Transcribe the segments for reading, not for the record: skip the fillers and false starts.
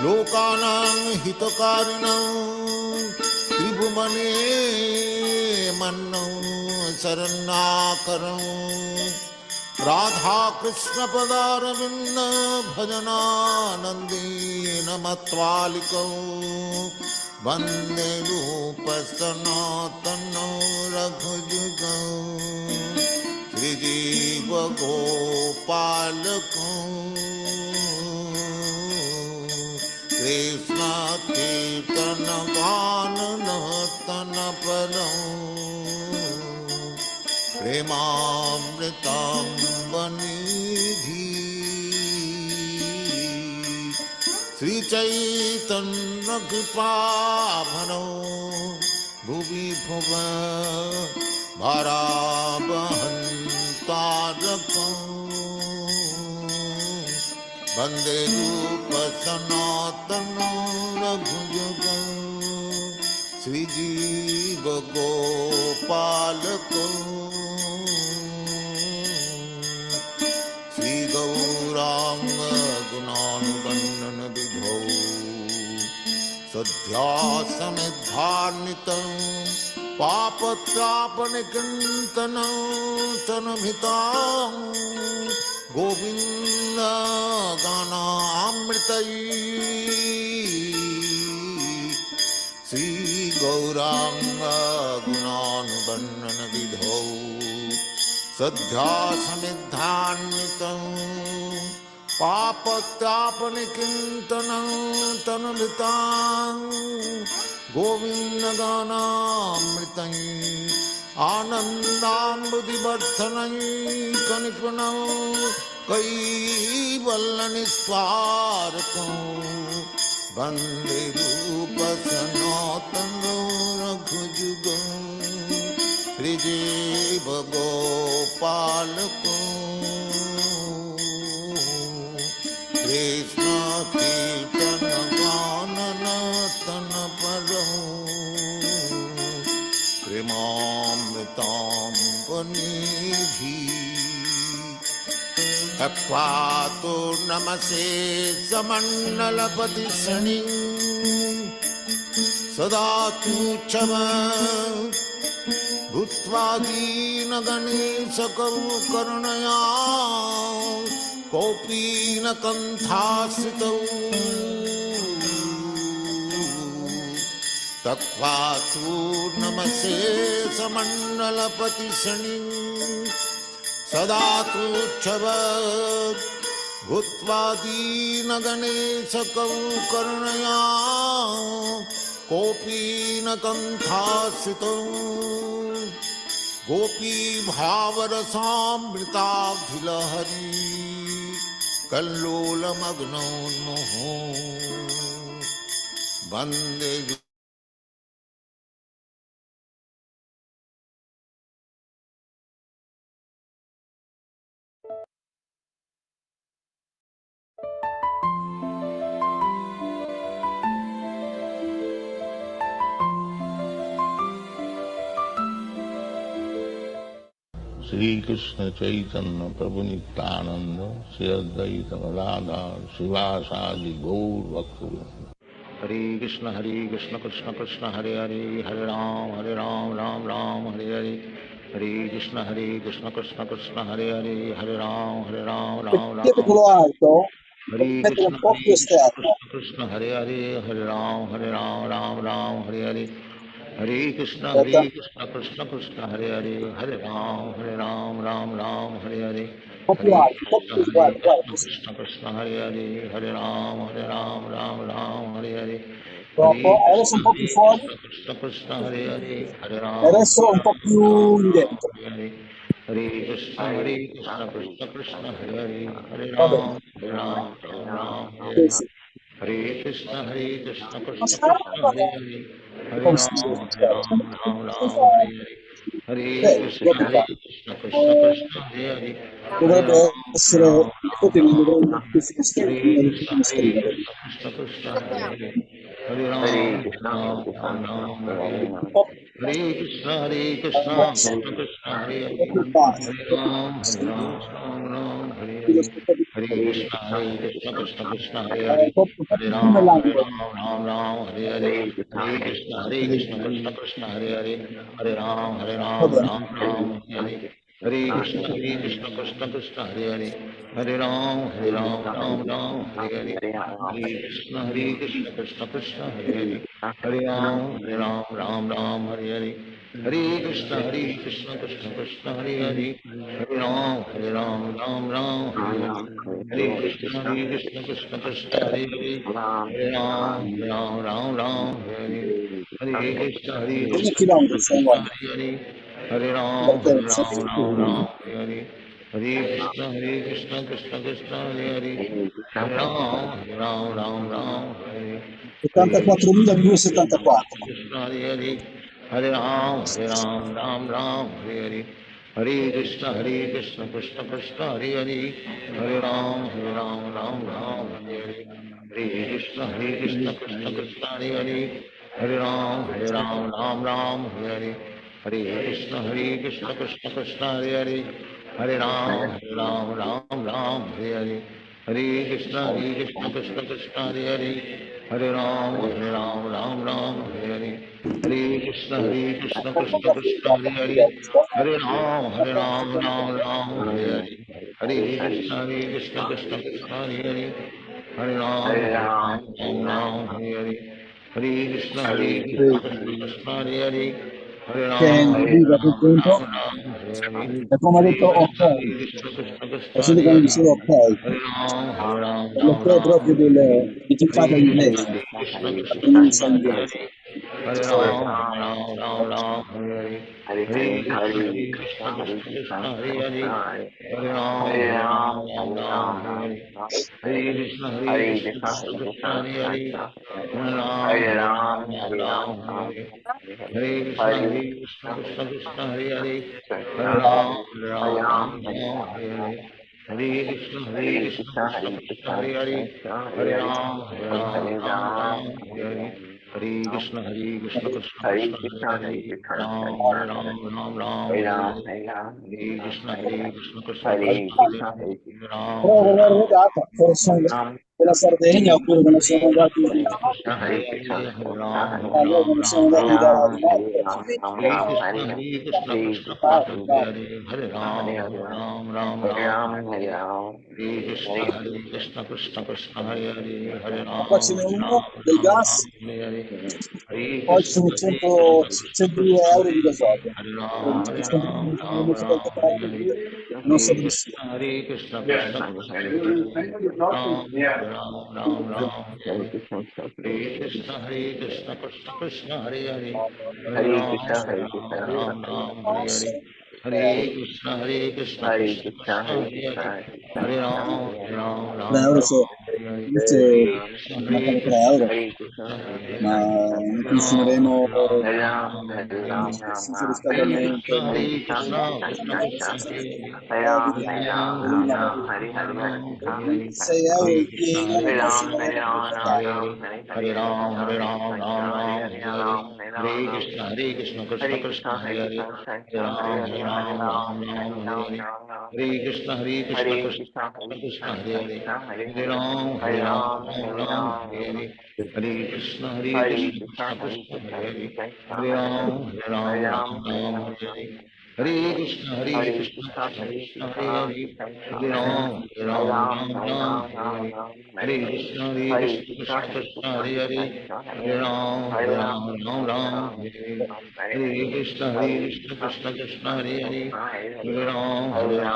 लोकानां हितकारिणं त्रिभुवने मन्नं शरणाकरं राधा कृष्ण पदारविन्द भजनानन्देन मत्वालिकं वन्दे रूपसनातनं रघुजुगं श्रीजीव गोपालकं कृष्ण कीर्तन गान नर्तन परं प्रेमामृतं वनिधि श्री चैतन्य कृपाभनो भुवि भुव भारावहन्तारकं वन्दे रूप सनातनं रघुजुगं श्रीजीव गोपालकं श्रीगौरांग गुणानुवर्णन विधौ सध्यासमिद्धार्नितं पापत्रापनिकृन्तनं तनभितां गोविन्द गानामृतैः श्री गौरांग गुणानुवर्णन विधौ सध्यासमिद्धान्वितं पापत्रापनिकृन्तनं तनभितां गोविन्द गानामृतैः आनन्दामृतिवर्धनैकनिपुणं कैवल्यनिस्वारकं वन्दे रूपसनातनं रघुजुगं श्रीजीव गोपालकं कृष्ण कीर्तन गान नर्तन परं प्रेमामृतं वनिधि अक्वातो नमसे समण्डलपति शनि सदा तुच्छव भूत्वा दीनगणेशकरु करुणया कौपीन कण्ठाश्रितौ तत्त्वातु नमसे समण्डलपति शनि सदा तुच्छव भूत्वा दीनगणेशकरु करुणया कौपीन कण्ठाश्रितौ गोपी भावरसामृताभिलहरी कल्लोलमग्नोन्मुहो वन्दे श्री कृष्ण चैतन्य प्रभु नित्यानंद श्री अद्वैत गदाधर शिवासादि गौर भक्तवृंद। हरे कृष्ण कृष्ण कृष्ण हरे हरे हरे राम राम राम हरे हरे हरे कृष्ण कृष्ण कृष्ण हरे हरे हरे राम राम राम हरे कृष्ण कृष्ण हरे हरे हरे राम राम हरे हरे हरे कृष्ण कृष्ण कृष्ण हरे हरे हरे राम राम हरे हरे हरे कृष्ण कृष्ण हरे हरे हरे राम राम हरे हरे हरे कृष्ण कृष्ण हरे हरे हरे राम हरे हरे हरे कृष्ण कृष्ण कृष्ण हरे हरे हरे राम राम हरे हरे हरे कृष्ण कृष्ण कृष्ण हरे हरे हरे राम हरे हरे हरे कृष्ण कृष्ण कृष्ण हरे हरे हरे राम हरे Krishna Krishna Krishna Hare Hare Hare Ram Hare Hare Hare Krishna Krishna Krishna Hare Hare Hare Ram Hare Hare Hari, Hare Krishna Krishna Hare Hare, Hare Ram, Ram Ram, Hare Hare, Hare Krishna Krishna Krishna Hare Hare, Hare Ram, Ram Ram, Hare Hare. Hare Krishna Krishna Krishna Hare Hare, Hare Ram, Ram Ram, Hare Hare. Hare Krishna Krishna Krishna Hare Hare, Hare Ram Ram, Hare Hare. Hare Krishna Krishna Krishna Hare Hare, Hare Ram Ram, Hare Hare. Hare Krishna Krishna Krishna Hare Hare, Hare Ram Hare Hare. Hare Krishna Come Krishna chilometri sei in Krishna voglia? Hare Hare, Hare Partenza. Ram Hare Hare. Hare Krishna Krishna Krishna Hare Hare, Hare Ram Hare Hare. Hare Krishna Krishna 74.274. Krishna Hare Hare, Hare Ram Hare Hare. Hare Krishna Krishna Krishna Hare Hare, Hare Ram Hare Hare. Hare Krishna Krishna Hare Hare, Hare Ram Hare Hare. Hare Krishna Krishna Hare Hare, Hare Ram Hare Hare. Hare Krishna Krishna Hare Hare, Hare Ram Hare Hare. Hare Krishna Krishna Hare Hare, Hare Ram Hare Hare. Hare Krishna Krishna Hare Hare, Hare Ram Hare Hare. Hare Krishna Krishna Hare Hare, Hare Che vive a quel punto Hare Hare. e come ha Hare detto ok, Krishna ho sentito Hare come Hare, dicevo ok, Hare per l'ok Ram proprio Hare Hare. di chiffata Hare in inglese, Krishna la Krishna pronuncia in Hare inglese. Hare, Hare Ram Hare Hare. Hare Krishna Krishna Hare Hare, Hare Ram Hare Hare. Hare Krishna Krishna Hare Hare, Hare Ram Hare Hare. Hare Krishna Krishna Hare Hare, Hare Ram Hare Hare. Hare Krishna Hare Hare, Hare Ram Hare Hare. Hare Krishna Krishna Hare Hare, Ram Hare Hare. Hare Krishna Krishna Hare Però Hare volevo Ram. vedere forse della Sardegna oppure ve ne siamo andati, Hare Hare allora ve ne siamo andati di notte, Hare Krishna Krishna Hare Ram Hare Krishna Krishna Hare Hare Hare ma qua ce n'è uno del Ram gas, Hare Hare Hare poi ci Krishna sono Krishna 102 Krishna euro di gasolio. Hare Questo sconto che mi ho messo da qualche parte qui, non so dove sia. Hare Krishna Hare Ram Hare Krishna Hare Ram Hare Hare Hare Krishna Hare Hare, Hare L'euro se Hare invece mancano 3 euro, ma ne consumeremo senza riscaldamento, Hare Krishna vediamo, vediamo. 6 euro il pieno, il massimo a casa. Hare Krishna Krishna Hare Hare, Hare Ram Hare Hare, Hare Krishna Hare Hare, Hare Ram Hare Hare, Hare Krishna Hare Ram Hare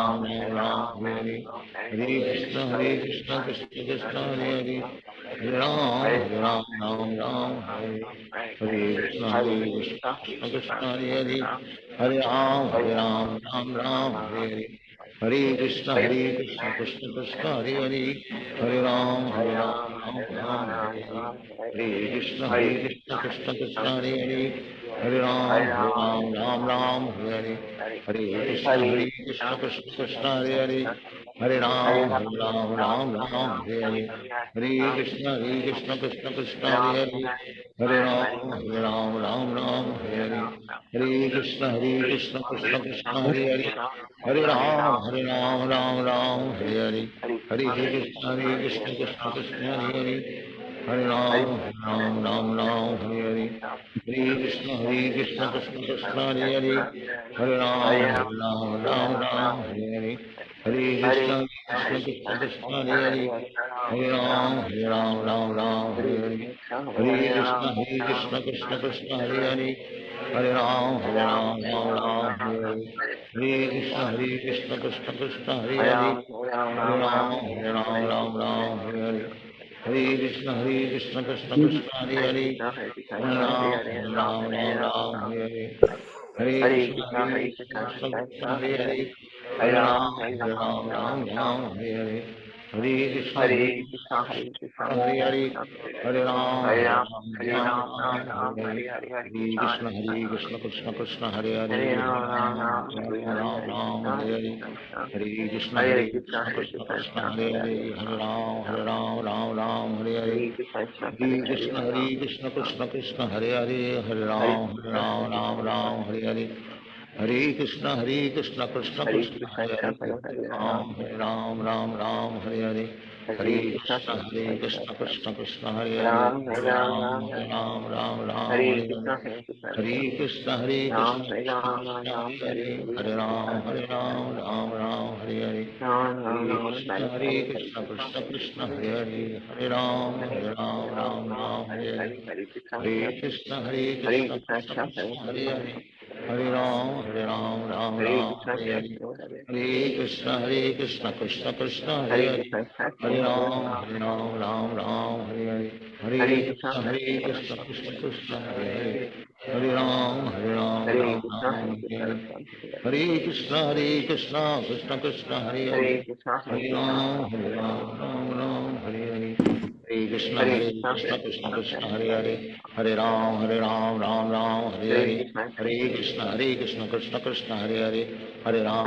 Hare, Hare Krishna Hare Hare Ram Hare, Hare Krishna Hare Hare Ram Hare, Hare Krishna Hare Ram Hare, Hare Krishna Hare Ram Hare, Hare Krishna Hare Ram Hare, Hare Krishna Krishna Hare Hare, Hare Ram, Ram Ram, Hare Hare, Hare Krishna, Krishna Krishna, Hare Hare, Hare Ram, Ram Ram, Hare Hare, Hare Krishna, Krishna Krishna, Hare Hare, Hare Ram, Ram Ram, Hare Hare, Hare Krishna, Krishna Krishna, Hare Hare, Hare Ram, Ram Ram, Hare Hare, Hare Krishna, Krishna Krishna, Hare Hare, Hare Ram, Ram Ram, Hare Hare, Hare Krishna, Krishna Krishna, Hare Hare, Hare Ram, Ram Ram, Hare Hare, Hare Krishna, Krishna Krishna, Hare Hare, Hare Ram, Ram Ram, Hare Hare, Hare Krishna, Krishna Krishna, Hare Hare, Hare Ram, Ram Ram, Hare Hare, Hare Krishna, Krishna Krishna, Hare Hare, Hare Ram Ram, Hare Hare, Hare Krishna, Krishna Krishna, Hare Hare, Hare Ram, Hare Hare, Hare Krishna, Krishna Krishna, Hare Hare, Hare Ram, Ram, Hare Hare, Hare Krishna, Krishna Hare Hare, Hare Ram, Ram, Hare Hare, Hare Krishna, Krishna Krishna, Hare Hare, Hare Ram, Hare Hare, Hare Krishna, Krishna Krishna, Hare Hare, Hare Ram, Hare Hare, Hare Krishna, Krishna Krishna, Hare Hare, Hare Ram, Hare Hare, Hare Krishna, Krishna Krishna, Hare Hare, Hare Ram, Hare Hare, Hare Krishna, Krishna Krishna, Hare Hare, Hare Ram, Hare Hare, Hare Krishna, Krishna Krishna, Hare Hare, Hare Ram, Hare Hare, Hare Krishna, Krishna Krishna, Hare Hare, Hare Ram, Hare Hare, Hare Krishna, Krishna Krishna, Hare Hare, Hare Ram, Hare Hare, Hare Krishna, Krishna Krishna, Hare Hare, Hare Ram, Hare Hare, Hare Krishna, Krishna Krishna, Hare Hare, Hare Ram, Hare Hare, Hare Krishna, Krishna Krishna, Hare Hare, Hare Ram, Hare Hare, Hare Krishna, Krishna Krishna, Hare Hare, Hare Ram, Ram, Hare Hare, Hare Krishna, Krishna Krishna, Hare Hare, Hare Ram, Ram, Hare Hare, Hare Krishna, Krishna Krishna, Hare Hare, Hare Ram, Ram, Hare Hare, Hare Krishna, Krishna Krishna, Hare Hare, Hare Ram, Ram,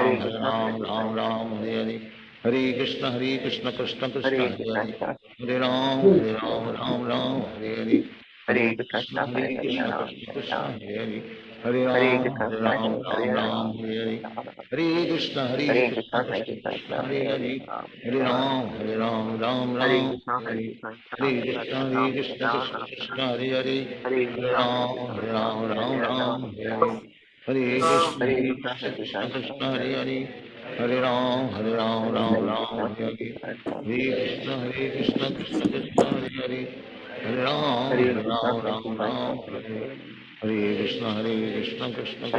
Hare Hare, Hare Krishna, Krishna Krishna, Hare Hare, Hare Ram, Ram, Hare Hare, Hare Krishna, Krishna Krishna, Hare Hare, Hare Ram, Ram, Hare Hare, Hare Krishna, Krishna Krishna, Hare Hare, Hare Ram, Ram, Hare Hare, Hare Krishna, Krishna Krishna, Hare Hare, Hare Ram, Ram, Hare Hare, Hare Krishna, Krishna Krishna,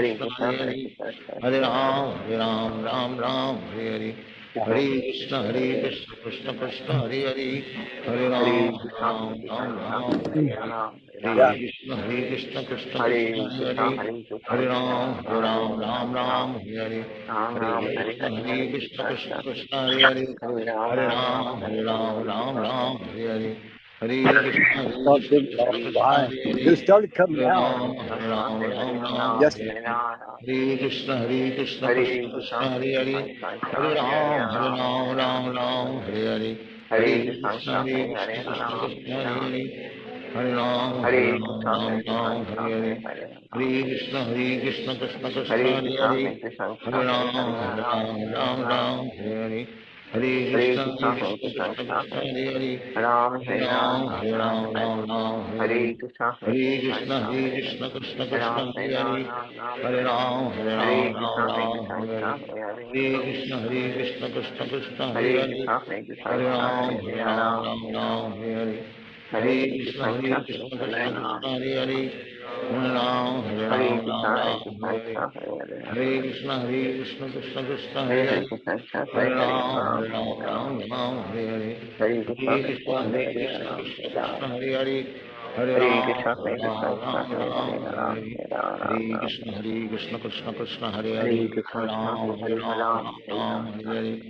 Hare Hare, Hare Ram, Hare Hare, Hare Krishna, Krishna Krishna, Hare Hare, Hare Ram, Ram, Hare Hare, Hare Krishna, Krishna Krishna, Hare Hare, Hare Ram, Ram, Hare Hare, Hare Krishna, Krishna Krishna, Hare Hare, Hare Ram, Ram, Hare Hare, Hare Krishna, Krishna Krishna, Hare Hare, It started coming Hare out. Ram, Ram, Yes. Hare Hare, Hare Krishna, Krishna Krishna, Hare Hare, Hare Ram, Ram, Hare Hare, Hare Krishna, Krishna Krishna, Hare Hare, Hare Ram, Ram, Hare Hare, Hare Krishna, Krishna Krishna, Hare Hare, Hare Ram, Ram, Hare Hare, Hare Krishna, Krishna Krishna, Hare Hare, Hare Ram, Hare Hare, Hare Krishna, Krishna Krishna, Hare Hare, Hare Ram, Ram, Hare Hare, Hare Krishna, Krishna Krishna, Hare Hare, Hare Ram, Ram, Hare Hare, Hare Krishna, Krishna Krishna, Hare Hare, Hare Ram, Ram, Hare Hare, Hare Krishna, Krishna Krishna, Hare Hare, Hare Ram, Ram, Hare Hare, Hare Krishna, Krishna Hare Hare, Hare Ram, Ram, Hare Hare, Hare Krishna, Krishna Krishna, Hare Hare, Hare Ram, Ram, Hare Hare,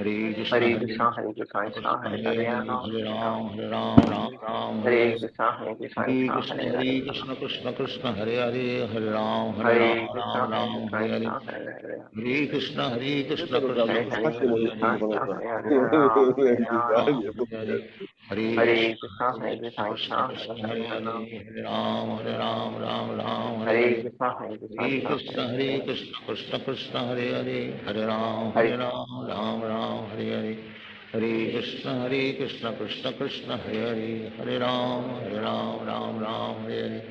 Hare Krishna, Hare Hare Krishna, Hare Krishna, Krishna Krishna, Hare Hare Hare, Hare, Ram Hare Hare Ram, Ram, Hare Ram, Ram Ram, Hare Hare Hare. Krishna, Hare Krishna, Hare Krishna Krishna, Hare Hare Hare Ram, Krishna, Krishna Krishna, Hare Hare, Hare Ram, Hare Krishna, Ram Hare Ram, Krishna, Hare Hare. Krishna Hare Hare Ram, Hare Krishna, Hare Krishna, Krishna Hare Hare, Krishna, Hare Hare Krishna, Hare, Krishna Hare Hare Ram, Hare Ram, Hare Ram, Ram, Hare Hare. Hare Hare Krishna, Krishna, Hare Hare Krishna, Krishna, Krishna Krishna Hare Krishna, Hare Hare Hare, Ram, Hare Ram, Ram Ram, Hare Hare Hare. Krishna, Hare Krishna, Hare Krishna Krishna, Hare Hare Hare Krishna, Krishna Krishna, Hare Hare, Hare Ram, Ram, Ram Ram, Hare Hare. Hare Krishna, Hare Krishna, Krishna Krishna, Hare Hare, Hare Ram, Ram Ram, Hare Hare.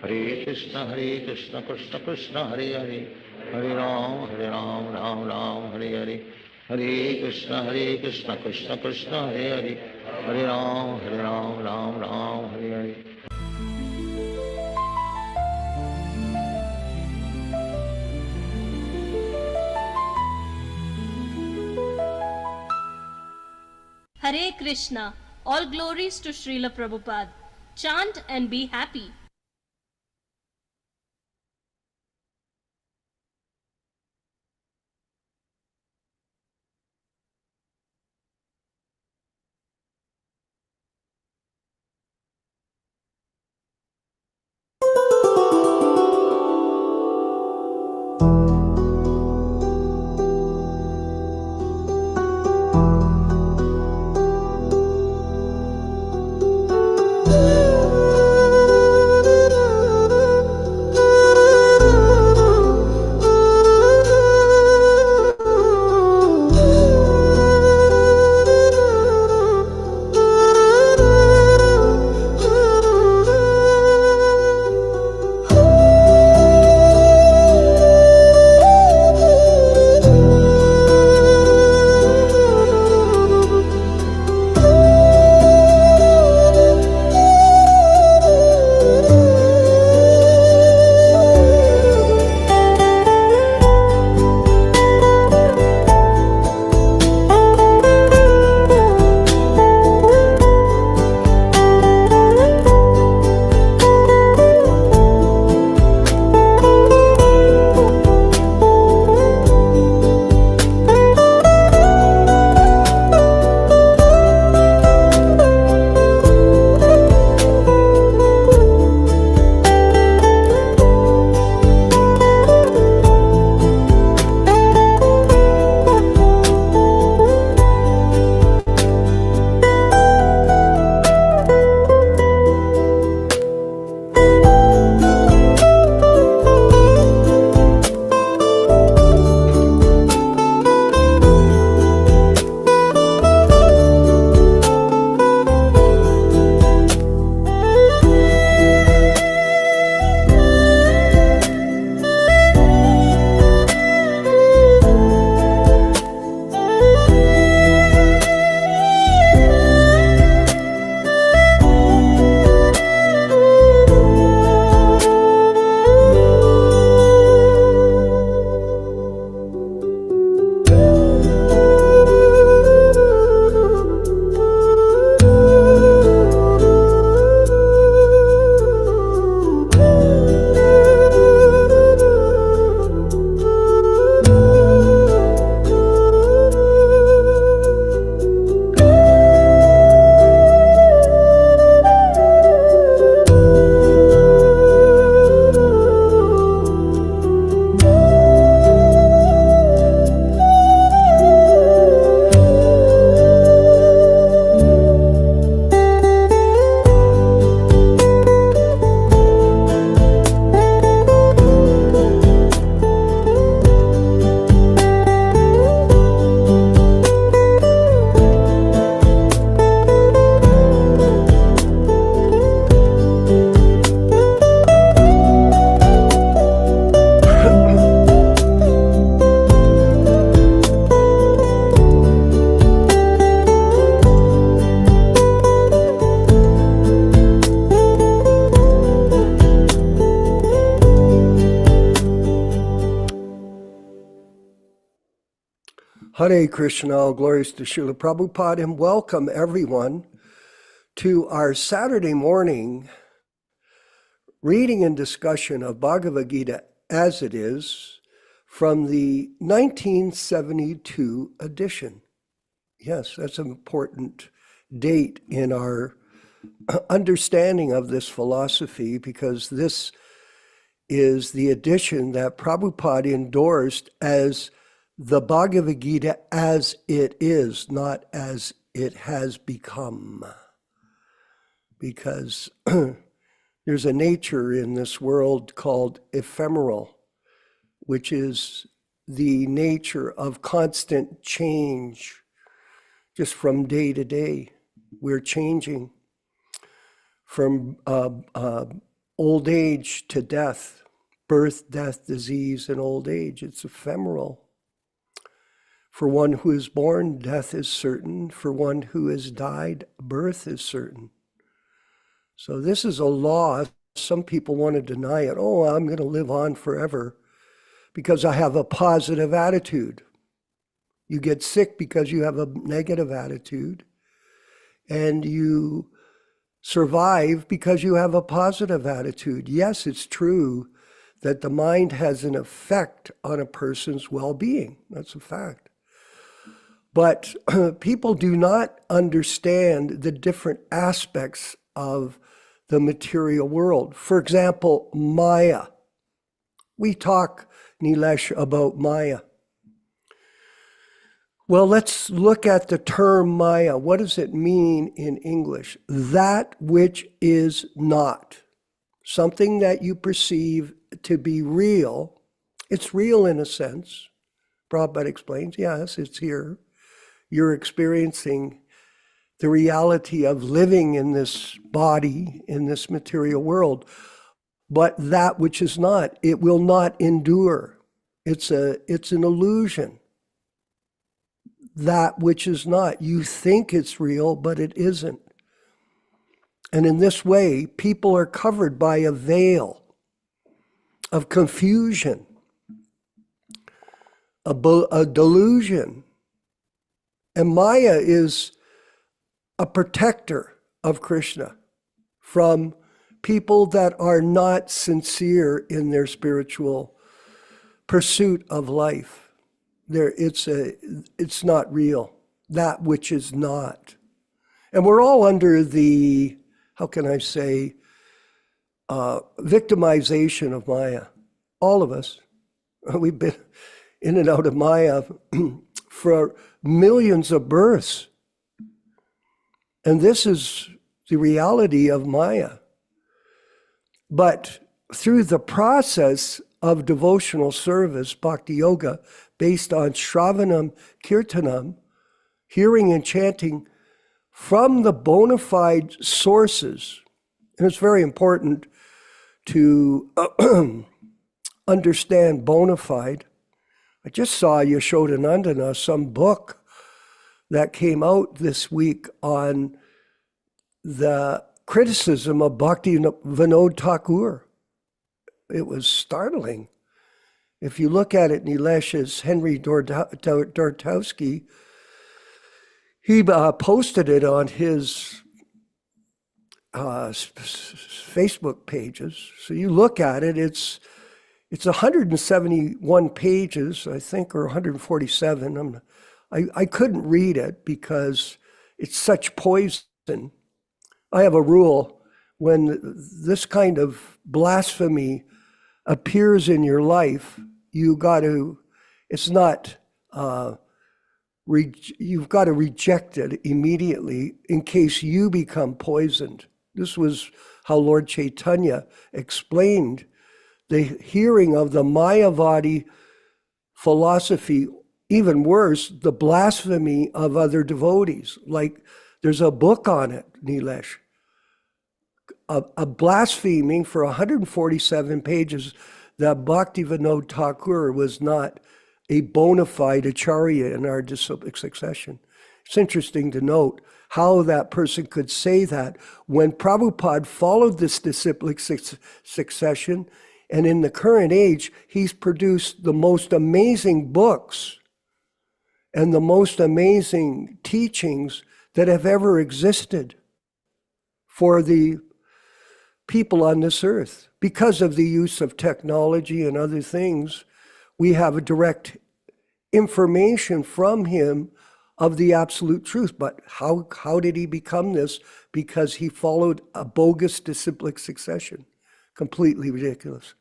Hare Krishna, Hare Krishna, Krishna Krishna, Hare Hare, Hare Ram, Ram Ram, Hare Hare. Hare Krishna, Hare Krishna, Krishna Krishna, Hare Hare, Hare Ram, Ram Ram, Hare Hare. Hare Krishna. All glories to Srila Prabhupada. Chant and be happy. Hare Krishna, all glories to Srila Prabhupada, and welcome everyone to our Saturday morning reading and discussion of Bhagavad Gita as it is from the 1972 edition. Yes, that's an important date in our understanding of this philosophy, because this is the edition that Prabhupada endorsed as the Bhagavad Gita as it is, not as it has become. Because there's a nature in this world called ephemeral, which is the nature of constant change. Just from day to day, we're changing from old age to death, birth, death, disease, and old age. It's ephemeral. For one who is born, death is certain. For one who has died, birth is certain. So this is a law. Some people want to deny it. Oh, I'm going to live on forever because I have a positive attitude. You get sick because you have a negative attitude, and you survive because you have a positive attitude. Yes, it's true that the mind has an effect on a person's well-being. That's a fact. But people do not understand the different aspects of the material world. For example, Maya. We talk, Nilesh, about Maya. Well, let's look at the term Maya. What does it mean in English? That which is not. Something that you perceive to be real. It's real in a sense. Prabhupada explains, yes, it's here. You're experiencing the reality of living in this body, in this material world. But that which is not, it will not endure. It's an illusion. That which is not. You think it's real, but it isn't. And in this way, people are covered by a veil of confusion, a delusion. And Maya is a protector of Krishna from people that are not sincere in their spiritual pursuit of life. It's not real, that which is not. And we're all under the, how can I say, victimization of Maya. All of us. We've been in and out of Maya for millions of births. And this is the reality of Maya. But through the process of devotional service, bhakti yoga, based on Shravanam Kirtanam, hearing and chanting from the bona fide sources. And it's very important to understand bona fide. I just saw Yashodanandana, some book that came out this week on the criticism of Bhakti Vinod Thakur. It was startling. If you look at it, Nilesh, as Henry Dortowski, he posted it on his Facebook pages. So you look at it, it's 171 pages, I think, or 147. I couldn't read it because it's such poison. I have a rule: when this kind of blasphemy appears in your life, you've got to reject it immediately in case you become poisoned. This was how Lord Chaitanya explained the hearing of the Mayavadi philosophy, even worse, the blasphemy of other devotees. Like, there's a book on it, Nilesh, a blaspheming for 147 pages that Bhakti Vinod Thakur was not a bona fide acharya in our succession. It's interesting to note how that person could say that when Prabhupada followed this disciplic succession, and in the current age, he's produced the most amazing books and the most amazing teachings that have ever existed for the people on this earth. Because of the use of technology and other things, we have a direct information from him of the absolute truth. But how did he become this? Because he followed a bogus disciplic succession. Completely ridiculous.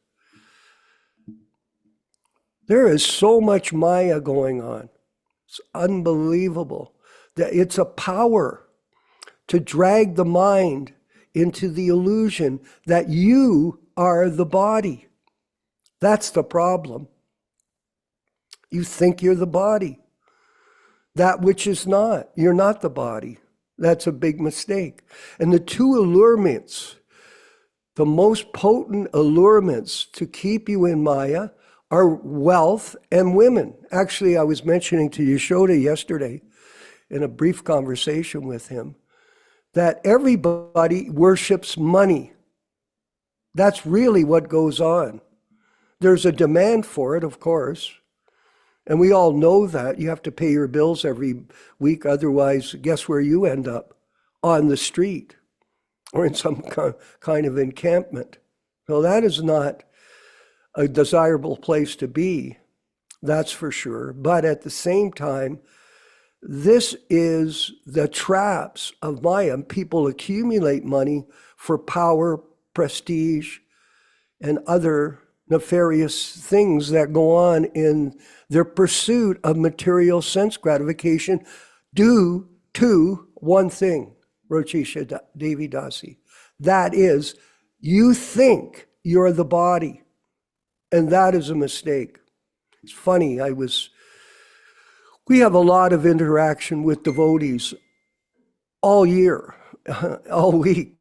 There is so much Maya going on. It's unbelievable. That it's a power to drag the mind into the illusion that you are the body. That's the problem. You think you're the body. That which is not. You're not the body. That's a big mistake. And the two allurements, the most potent allurements to keep you in Maya are wealth and women. Actually, I was mentioning to Yashoda yesterday in a brief conversation with him that everybody worships money. That's really what goes on. There's a demand for it, of course. And we all know that. You have to pay your bills every week. Otherwise, guess where you end up? On the street or in some kind of encampment. So that is not a desirable place to be, that's for sure. But at the same time, this is the traps of Maya. People accumulate money for power, prestige, and other nefarious things that go on in their pursuit of material sense gratification due to one thing, Rochisha Devi Dasi. That is, you think you're the body. And that is a mistake. It's funny, we have a lot of interaction with devotees all year, all week,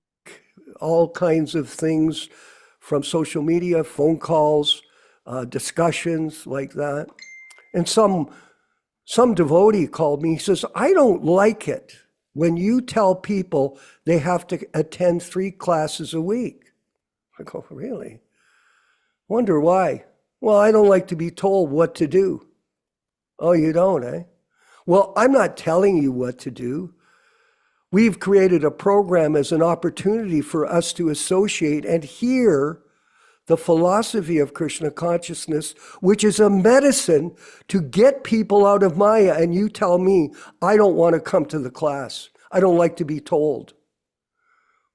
all kinds of things from social media, phone calls, discussions like that. And some devotee called me, he says, I don't like it when you tell people they have to attend 3 classes a week. I go, really? Wonder why? Well, I don't like to be told what to do. Oh, you don't, eh? Well, I'm not telling you what to do. We've created a program as an opportunity for us to associate and hear the philosophy of Krishna consciousness, which is a medicine to get people out of Maya. And you tell me, I don't want to come to the class. I don't like to be told.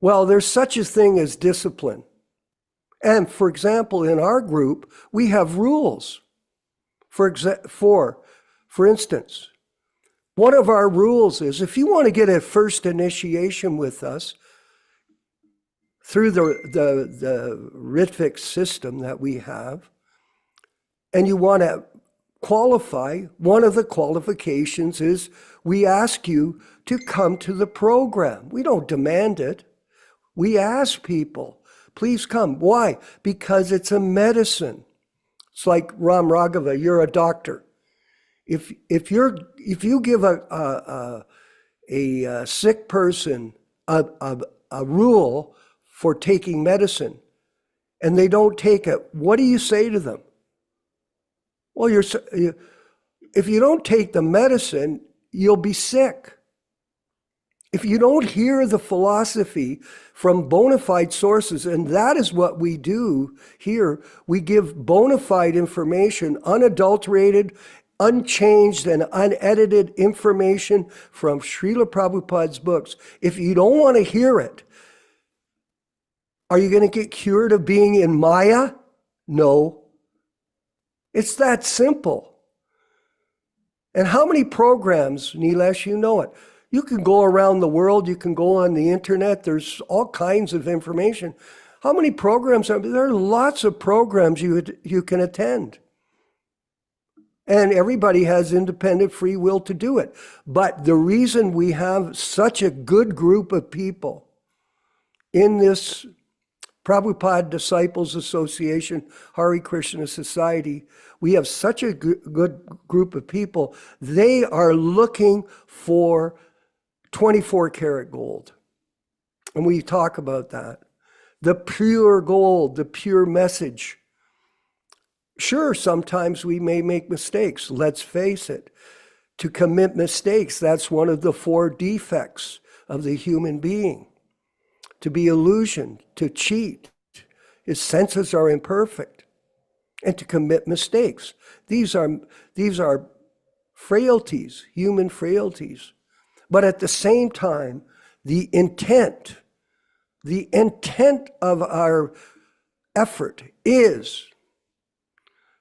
Well, there's such a thing as discipline. And for example, in our group, we have rules. For instance, one of our rules is if you want to get a first initiation with us through the Ritvik system that we have, and you want to qualify, one of the qualifications is we ask you to come to the program. We don't demand it. We ask people. Please come. Why? Because it's a medicine. It's like Ram Raghava, you're a doctor. If you give a sick person a rule for taking medicine and they don't take it, what do you say to them? Well, if you don't take the medicine, you'll be sick. If you don't hear the philosophy from bona fide sources, and that is what we do here, we give bona fide information, unadulterated, unchanged, and unedited information from Srila Prabhupada's books. If you don't want to hear it, are you going to get cured of being in Maya? No. It's that simple. And how many programs, Nilesh, you know it. You can go around the world, you can go on the internet, there's all kinds of information. How many programs are there? There are lots of programs you can attend. And everybody has independent free will to do it. But the reason we have such a good group of people in this Prabhupada Disciples Association, Hare Krishna Society, we have such a good group of people. They are looking for 24 karat gold. And we talk about that. The pure gold, the pure message. Sure, sometimes we may make mistakes. Let's face it. To commit mistakes, that's one of the 4 defects of the human being. To be illusioned, to cheat. His senses are imperfect. And to commit mistakes. These are frailties, human frailties. But at the same time, the intent of our effort is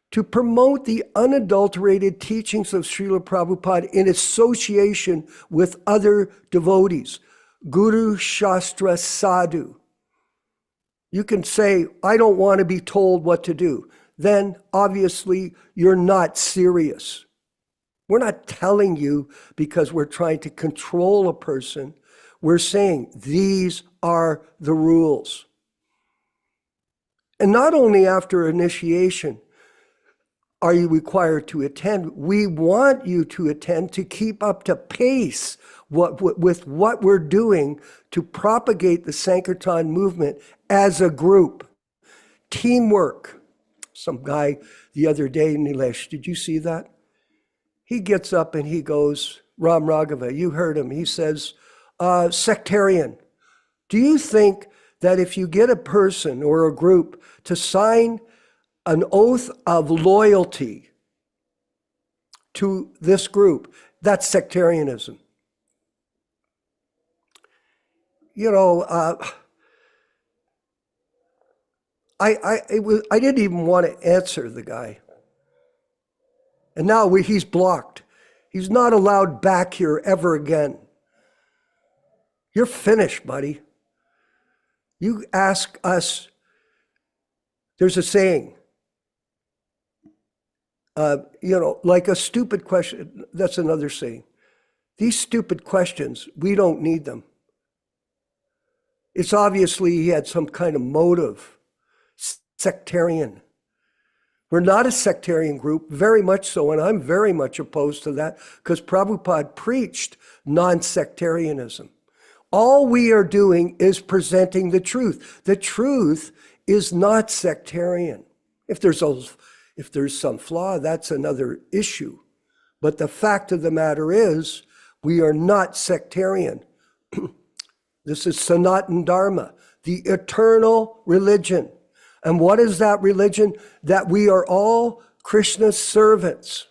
to promote the unadulterated teachings of Srila Prabhupada in association with other devotees, Guru, Shastra, Sadhu. You can say, I don't want to be told what to do. Then obviously you're not serious. We're not telling you because we're trying to control a person. We're saying these are the rules. And not only after initiation are you required to attend, we want you to attend to keep up to pace with what we're doing to propagate the Sankirtan movement as a group. Teamwork. Some guy the other day, Nilesh, did you see that? He gets up and he goes, Ram Raghava, you heard him. He says, sectarian. Do you think that if you get a person or a group to sign an oath of loyalty to this group, that's sectarianism? You know, I didn't even want to answer the guy. And now he's blocked. He's not allowed back here ever again. You're finished, buddy. You ask us, there's a saying, like a stupid question, that's another saying. These stupid questions, we don't need them. It's obviously he had some kind of motive, sectarian. We're not a sectarian group, very much so, and I'm very much opposed to that because Prabhupada preached non-sectarianism. All we are doing is presenting the truth. The truth is not sectarian. If there's some flaw, that's another issue. But the fact of the matter is, we are not sectarian. This is Sanatan Dharma, the eternal religion. And what is that religion? That we are all Krishna's servants.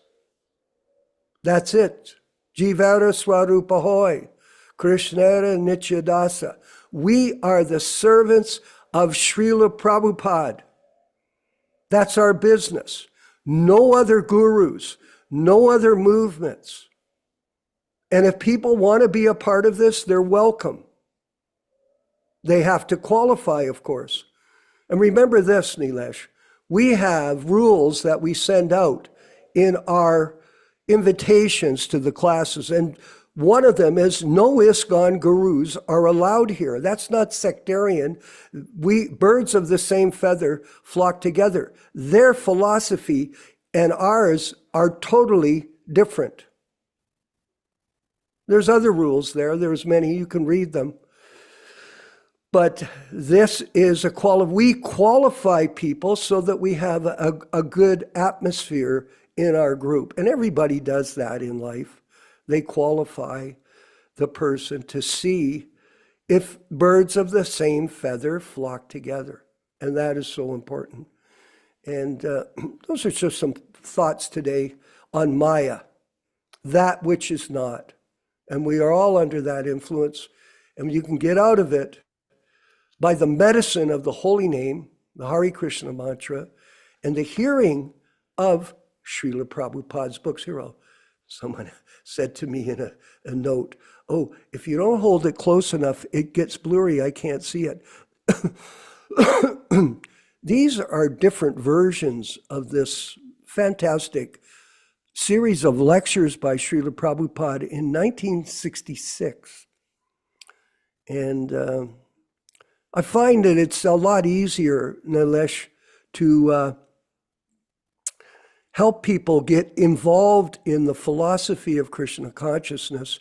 That's it. Jivara Swarupa Hoy, Krishnara Nityadasa. We are the servants of Srila Prabhupada. That's our business. No other gurus, no other movements. And if people want to be a part of this, they're welcome. They have to qualify, of course. And remember this, Nilesh, we have rules that we send out in our invitations to the classes. And one of them is no ISKCON gurus are allowed here. That's not sectarian. Birds of the same feather flock together. Their philosophy and ours are totally different. There's other rules there. There's many. You can read them. But this is we qualify people so that we have a good atmosphere in our group. And everybody does that in life. They qualify the person to see if birds of the same feather flock together. And that is so important. And those are just some thoughts today on Maya, that which is not. And we are all under that influence. And you can get out of it by the medicine of the holy name, the Hare Krishna mantra, and the hearing of Srila Prabhupada's books. Here, someone said to me in a note, oh, if you don't hold it close enough, it gets blurry, I can't see it. These are different versions of this fantastic series of lectures by Srila Prabhupada in 1966. And I find that it's a lot easier, Nilesh, to help people get involved in the philosophy of Krishna consciousness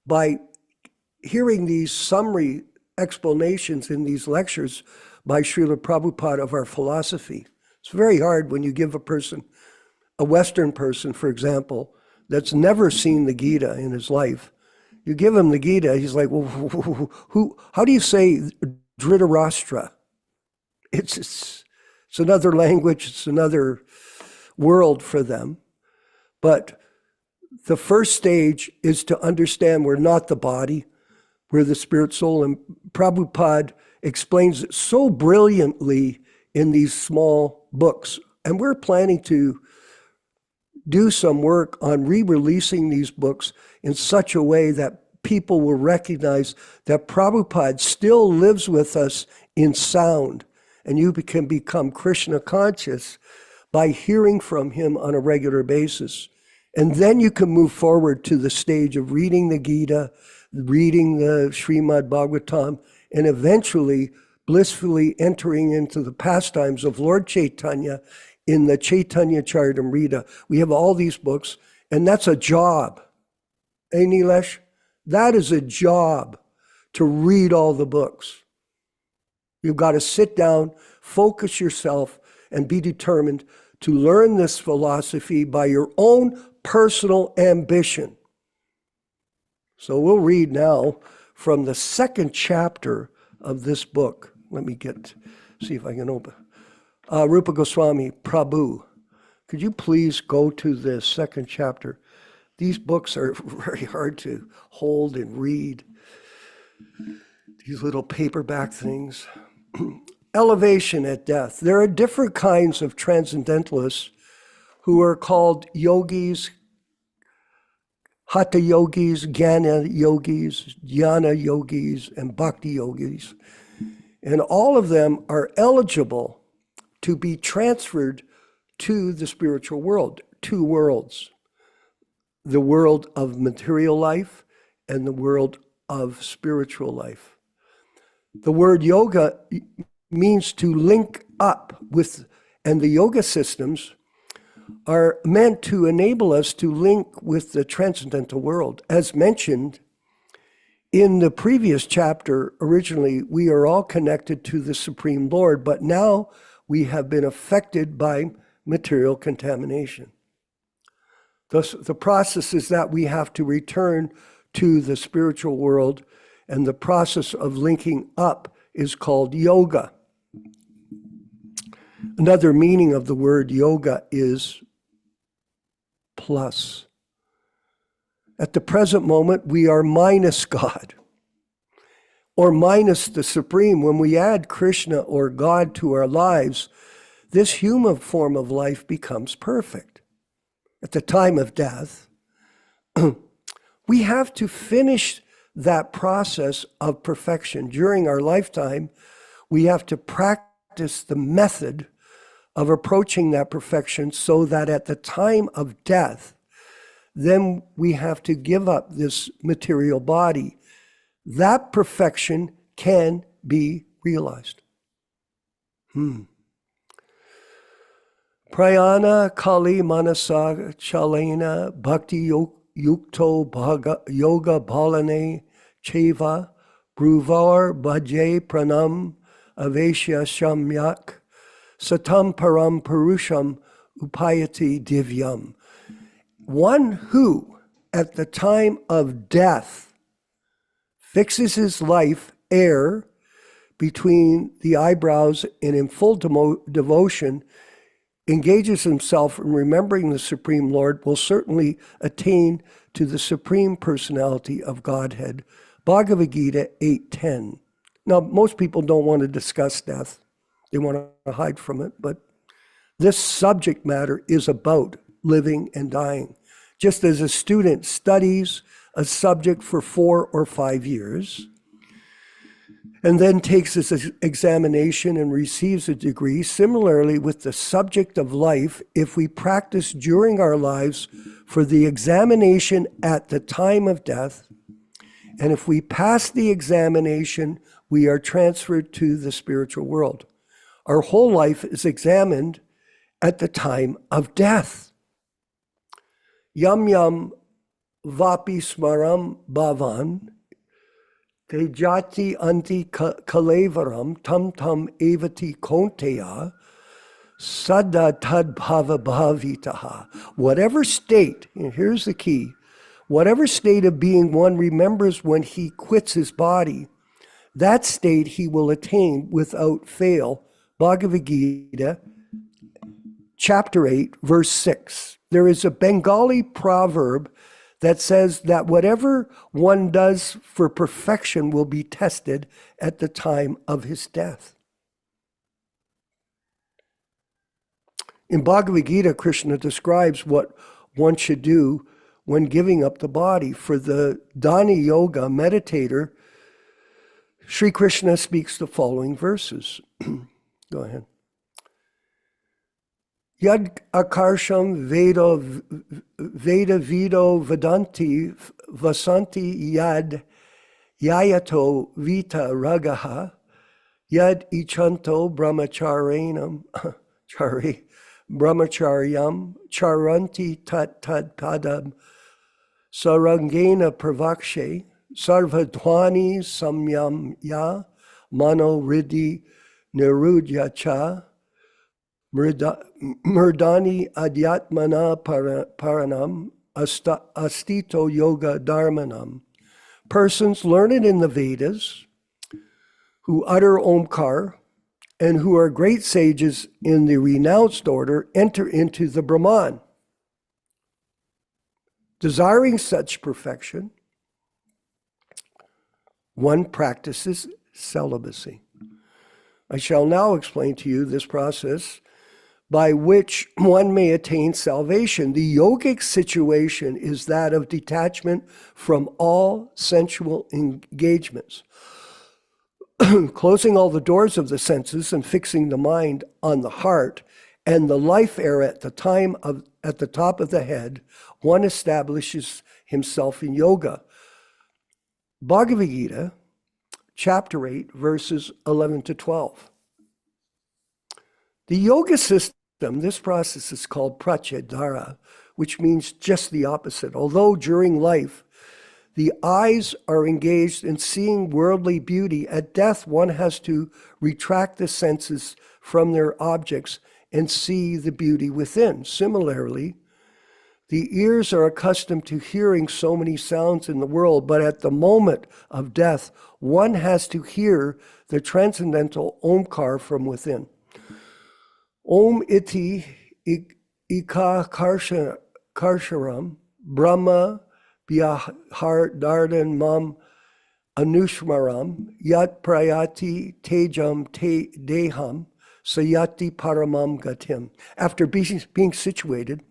by hearing these summary explanations in these lectures by Srila Prabhupada of our philosophy. It's very hard when you give a Western person, for example, that's never seen the Gita in his life. You give him the Gita, he's like, well, how do you say Dhritarashtra? It's another language, it's another world for them. But The first stage is to understand we're not the body, we're the spirit, soul, and Prabhupada explains it so brilliantly in these small books. And we're planning to do some work on re-releasing these books in such a way that people will recognize that Prabhupada still lives with us in sound, and you can become Krishna conscious by hearing from him on a regular basis. And then you can move forward to the stage of reading the Gita, reading the Srimad Bhagavatam, and eventually blissfully entering into the pastimes of Lord Chaitanya in the Chaitanya Charitamrita. We have all these books, and that's a job. Hey, Nilesh? That is a job, to read all the books. You've got to sit down, focus yourself, and be determined to learn this philosophy by your own personal ambition. So we'll read now from the second chapter of this book. Let me see if I can open. Rupa Goswami, Prabhu, could you please go to the second chapter? These books are very hard to hold and read. These little paperback things. Elevation at death. There are different kinds of transcendentalists who are called yogis, hatha yogis, jnana yogis, and bhakti yogis. And all of them are eligible to be transferred to the spiritual world, two worlds. The world of material life and the world of spiritual life. The word yoga means to link up with, and the yoga systems are meant to enable us to link with the transcendental world. As mentioned in the previous chapter, originally, we are all connected to the Supreme Lord, but now we have been affected by material contamination. Thus, the process is that we have to return to the spiritual world, and the process of linking up is called yoga. Another meaning of the word yoga is plus. At the present moment, we are minus God, or minus the Supreme. When we add Krishna or God to our lives, this human form of life becomes perfect. At the time of death, we have to finish that process of perfection. During our lifetime, we have to practice the method of approaching that perfection so that at the time of death, then we have to give up this material body. That perfection can be realized. Prayana Kali Manasa Chalena Bhakti Yukto Yoga Bhalane Cheva Bruvar Bhaje Pranam Aveshya Shamyak Satam Param Purusham Upayati Divyam. One who, at the time of death, fixes his life air between the eyebrows and in full devotion engages himself in remembering the Supreme Lord will certainly attain to the Supreme Personality of Godhead. Bhagavad Gita 8:10. Now, most people don't want to discuss death. They want to hide from it, but this subject matter is about living and dying. Just as a student studies a subject for 4 or 5 years, and then takes his examination and receives a degree. Similarly, with the subject of life, if we practice during our lives for the examination at the time of death, and if we pass the examination, we are transferred to the spiritual world. Our whole life is examined at the time of death. Yam yam vapi smaram bhavan te jati anti kalevaram tam tam evati konteya sada tad bhava bhavitaha. Whatever state, and here's the key, whatever state of being one remembers when he quits his body, that state he will attain without fail. Bhagavad Gita, chapter 8, verse 6. There is a Bengali proverb that says that whatever one does for perfection will be tested at the time of his death. In Bhagavad Gita, Krishna describes what one should do when giving up the body. For the Dana Yoga meditator, Sri Krishna speaks the following verses. Go ahead. Yad akarsham veda vido vedanti vasanti yad yayato vita ragaha yad ichanto brahmacharyam charanti tat padam sarangena pravakshe sarvadhwani samyam ya mano riddhi nirudya cha Murdani adyatmana paranam astito yoga dharmanam. Persons learned in the Vedas who utter Omkar and who are great sages in the renounced order enter into the Brahman. Desiring such perfection, one practices celibacy. I shall now explain to you this process by which one may attain salvation. The yogic situation is that of detachment from all sensual engagements, closing all the doors of the senses and fixing the mind on the heart and the life air at the top of the head. One establishes himself in yoga. Bhagavad Gita, chapter 8, verses 11 to 12. The yoga system, this process is called pratyadhara, which means just the opposite. Although during life, the eyes are engaged in seeing worldly beauty, at death one has to retract the senses from their objects and see the beauty within. Similarly, the ears are accustomed to hearing so many sounds in the world, but at the moment of death, one has to hear the transcendental Omkar from within. Om iti ika karsharam brahma vyahar dardan mam anushmaram yat prayati tejam te deham sayati paramam gatim. After being situated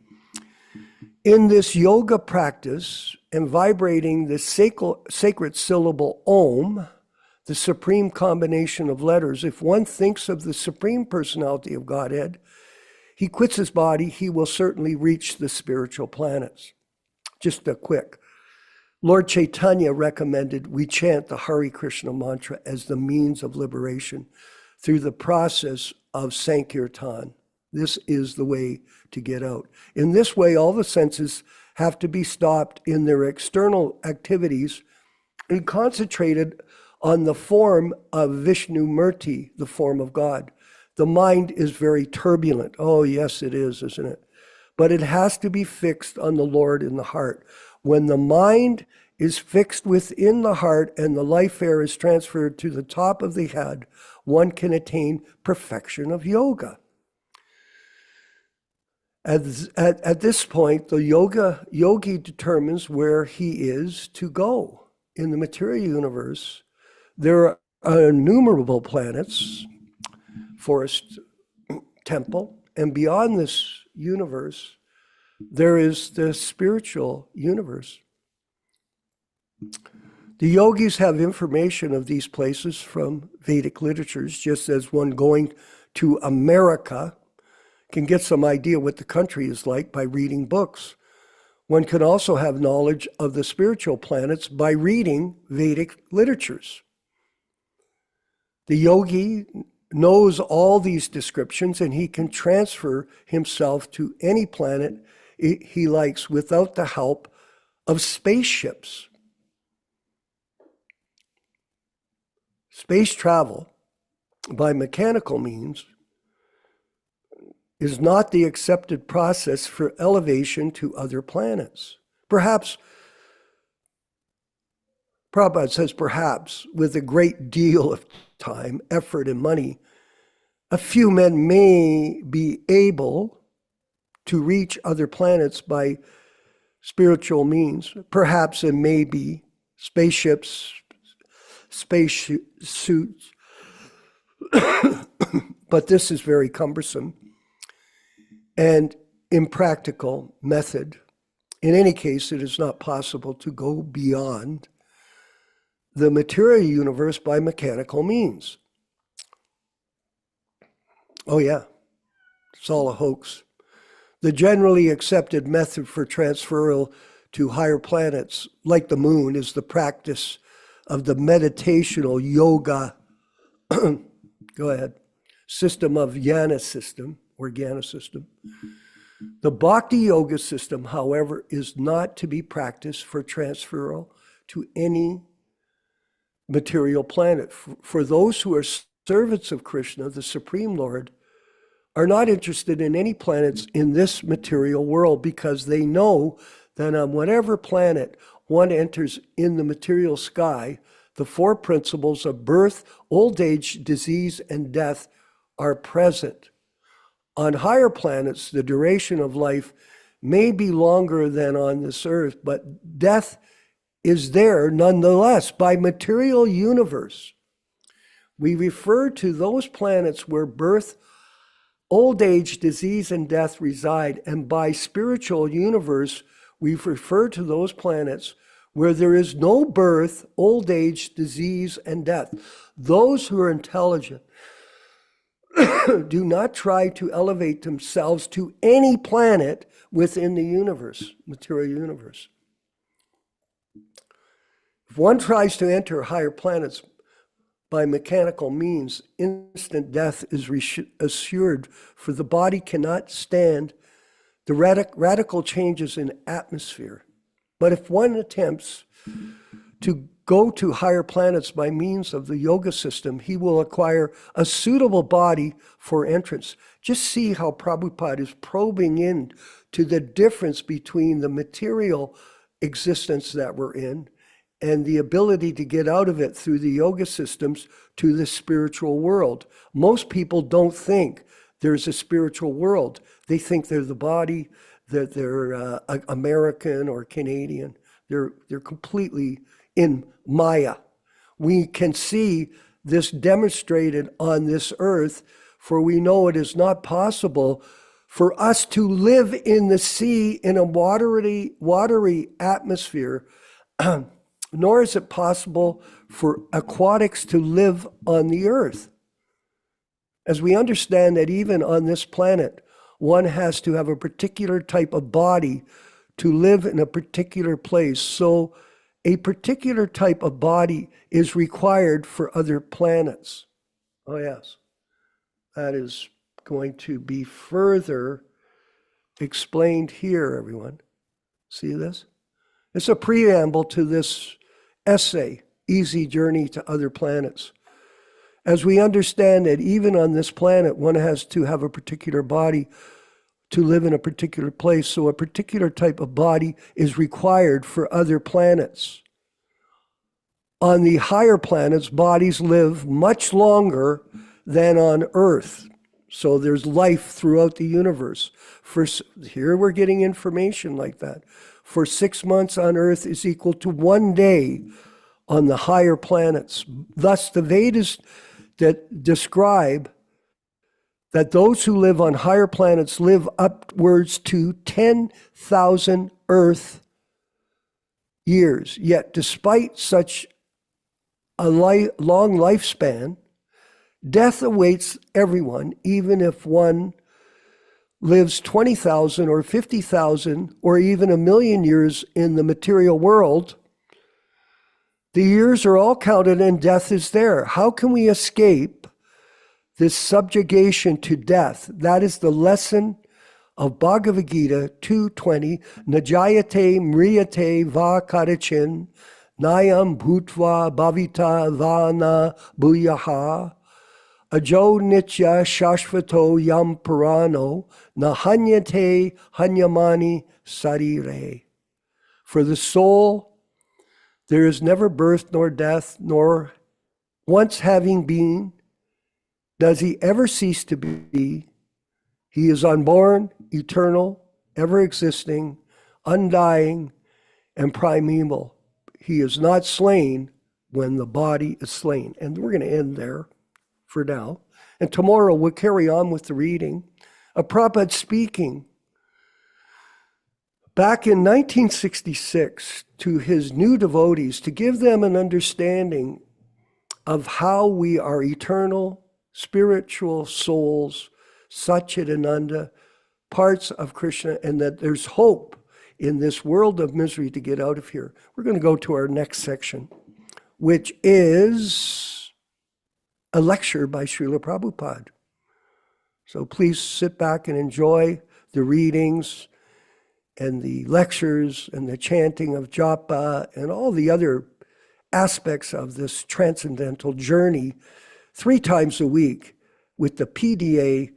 in this yoga practice and vibrating the sacred syllable Om, the supreme combination of letters, if one thinks of the Supreme Personality of Godhead, he quits his body, he will certainly reach the spiritual planets. Just a quick. Lord Chaitanya recommended we chant the Hare Krishna mantra as the means of liberation through the process of Sankirtan. This is the way to get out. In this way, all the senses have to be stopped in their external activities and concentrated on the form of Vishnu Murti, the form of God. The mind is very turbulent. Oh, yes, it is, isn't it? But it has to be fixed on the Lord in the heart. When the mind is fixed within the heart and the life air is transferred to the top of the head, one can attain perfection of yoga. At this point, the yogi determines where he is to go. In the material universe, there are innumerable planets, forest, temple, and beyond this universe, there is the spiritual universe. The yogis have information of these places from Vedic literatures, just as one going to America can get some idea what the country is like by reading books. One can also have knowledge of the spiritual planets by reading Vedic literatures. The yogi knows all these descriptions and he can transfer himself to any planet he likes without the help of spaceships. Space travel by mechanical means is not the accepted process for elevation to other planets. Perhaps, Prabhupada says perhaps, with a great deal of time, effort, and money, a few men may be able to reach other planets by spiritual means. Perhaps it may be spaceships, space suits, but this is very cumbersome and impractical method. In any case, it is not possible to go beyond the material universe by mechanical means. Oh yeah, it's all a hoax. The generally accepted method for transferal to higher planets, like the moon, is the practice of the meditational yoga, go ahead, system of Jnana system, or Jnana system. The Bhakti Yoga system, however, is not to be practiced for transferal to any material planet. For those who are servants of Krishna, the Supreme Lord, are not interested in any planets in this material world, because they know that on whatever planet one enters in the material sky, the four principles of birth, old age, disease, and death are present. On higher planets, the duration of life may be longer than on this earth, but death is there nonetheless. By material universe, we refer to those planets where birth, old age, disease, and death reside, and by spiritual universe, we refer to those planets where there is no birth, old age, disease, and death. Those who are intelligent do not try to elevate themselves to any planet within the universe, material universe. If one tries to enter higher planets by mechanical means, instant death is assured, for the body cannot stand the radical changes in atmosphere. But if one attempts to go to higher planets by means of the yoga system, he will acquire a suitable body for entrance. Just see how Prabhupada is probing in to the difference between the material existence that we're in and the ability to get out of it through the yoga systems to the spiritual world. Most people don't think there's a spiritual world. They think they're the body, that they're American or Canadian. They're completely in Maya. We can see this demonstrated on this earth, for we know it is not possible for us to live in the sea in a watery atmosphere, nor is it possible for aquatics to live on the earth. As we understand that even on this planet, one has to have a particular type of body to live in a particular place. So a particular type of body is required for other planets. Oh yes, that is going to be further explained here, everyone. See this? It's a preamble to this essay, Easy Journey to Other Planets. As we understand that even on this planet, one has to have a particular body to live in a particular place, so a particular type of body is required for other planets. On the higher planets, bodies live much longer than on Earth. So there's life throughout the universe. Here we're getting information like that. For 6 months on Earth is equal to 1 day on the higher planets. Thus, the Vedas that describe that those who live on higher planets live upwards to 10,000 Earth years. Yet, despite such a long lifespan, death awaits everyone, even if one lives 20,000 or 50,000 or even 1,000,000 years in the material world. The years are all counted and death is there. How can we escape this subjugation to death? That is the lesson of Bhagavad Gita 2:20. Najayate mriyate va karachin nayam bhutva bhavita vana bhuyaha ajo nitya shashvato yam purano nahanyate hanyamani sarire. For the soul, there is never birth nor death, nor once having been, does he ever cease to be. He is unborn, eternal, ever-existing, undying, and primeval. He is not slain when the body is slain. And we're going to end there for now. And tomorrow we'll carry on with the reading of Prabhupada speaking back in 1966 to his new devotees to give them an understanding of how we are eternal, spiritual souls, Satchidananda, parts of Krishna, and that there's hope in this world of misery to get out of here. We're going to go to our next section, which is a lecture by Srila Prabhupada. So please sit back and enjoy the readings and the lectures and the chanting of japa and all the other aspects of this transcendental journey 3 times a week with the PDA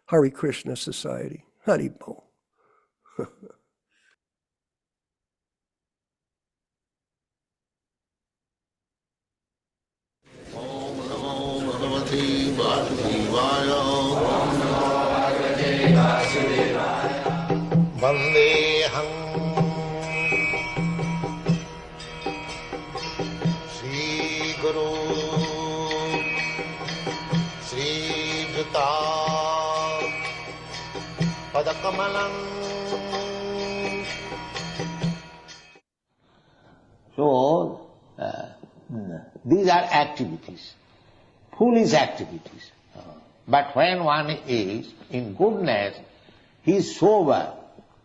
Hare Krishna Society. Haribol. Om Namo Bhagavate Vasudevaya. Vandeham Sri Guru Sri Juta Padakamalam. So, these are activities, foolish activities. But when one is in goodness, he is sober.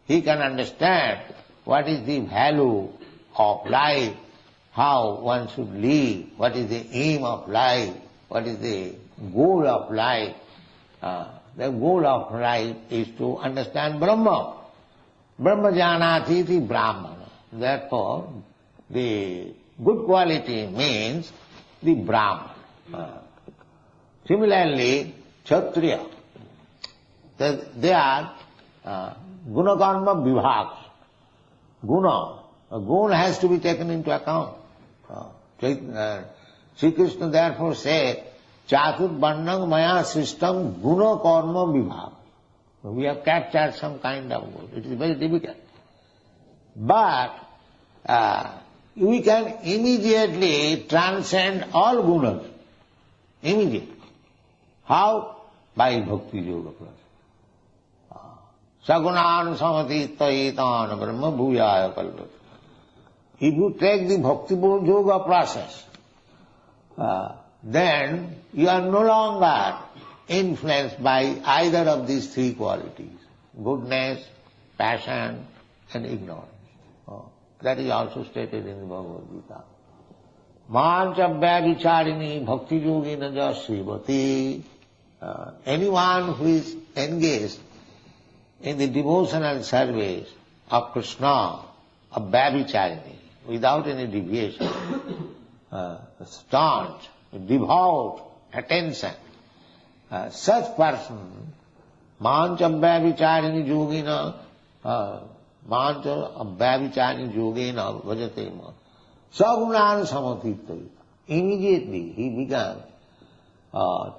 He can understand what is the value of life, how one should live, what is the aim of life, what is the goal of life. The goal of life is to understand Brahma. Brahma janati iti Brahmana. Therefore, the good quality means the Brahman. Similarly, Kshatriya, they are guna karma vibhags. Guna. A guna has to be taken into account. Sri Krishna therefore said, Chatur Varnang Maya Sistam Guna Karma Vibhag. We have captured some kind of good. It is very difficult. But we can immediately transcend all gunas. Immediately. How? By Bhakti Yoga Plus. Sagunan samatitaitan brahma bhuyaya kalpati. If you take the Bhakti Yoga process, then you are no longer influenced by either of these 3 qualities, goodness, passion, and ignorance. That is also stated in the Bhagavad Gita. Manchabhya vicharini bhakti yogina ja srivati. Anyone who is engaged in the devotional service of Krishna, of Vyavicharini, without any deviation, staunch, devout attention, such person, Manchabhya vicharini yogina, Manchabhya yogina vajate ma. Sagunan samatitayita. Immediately he becomes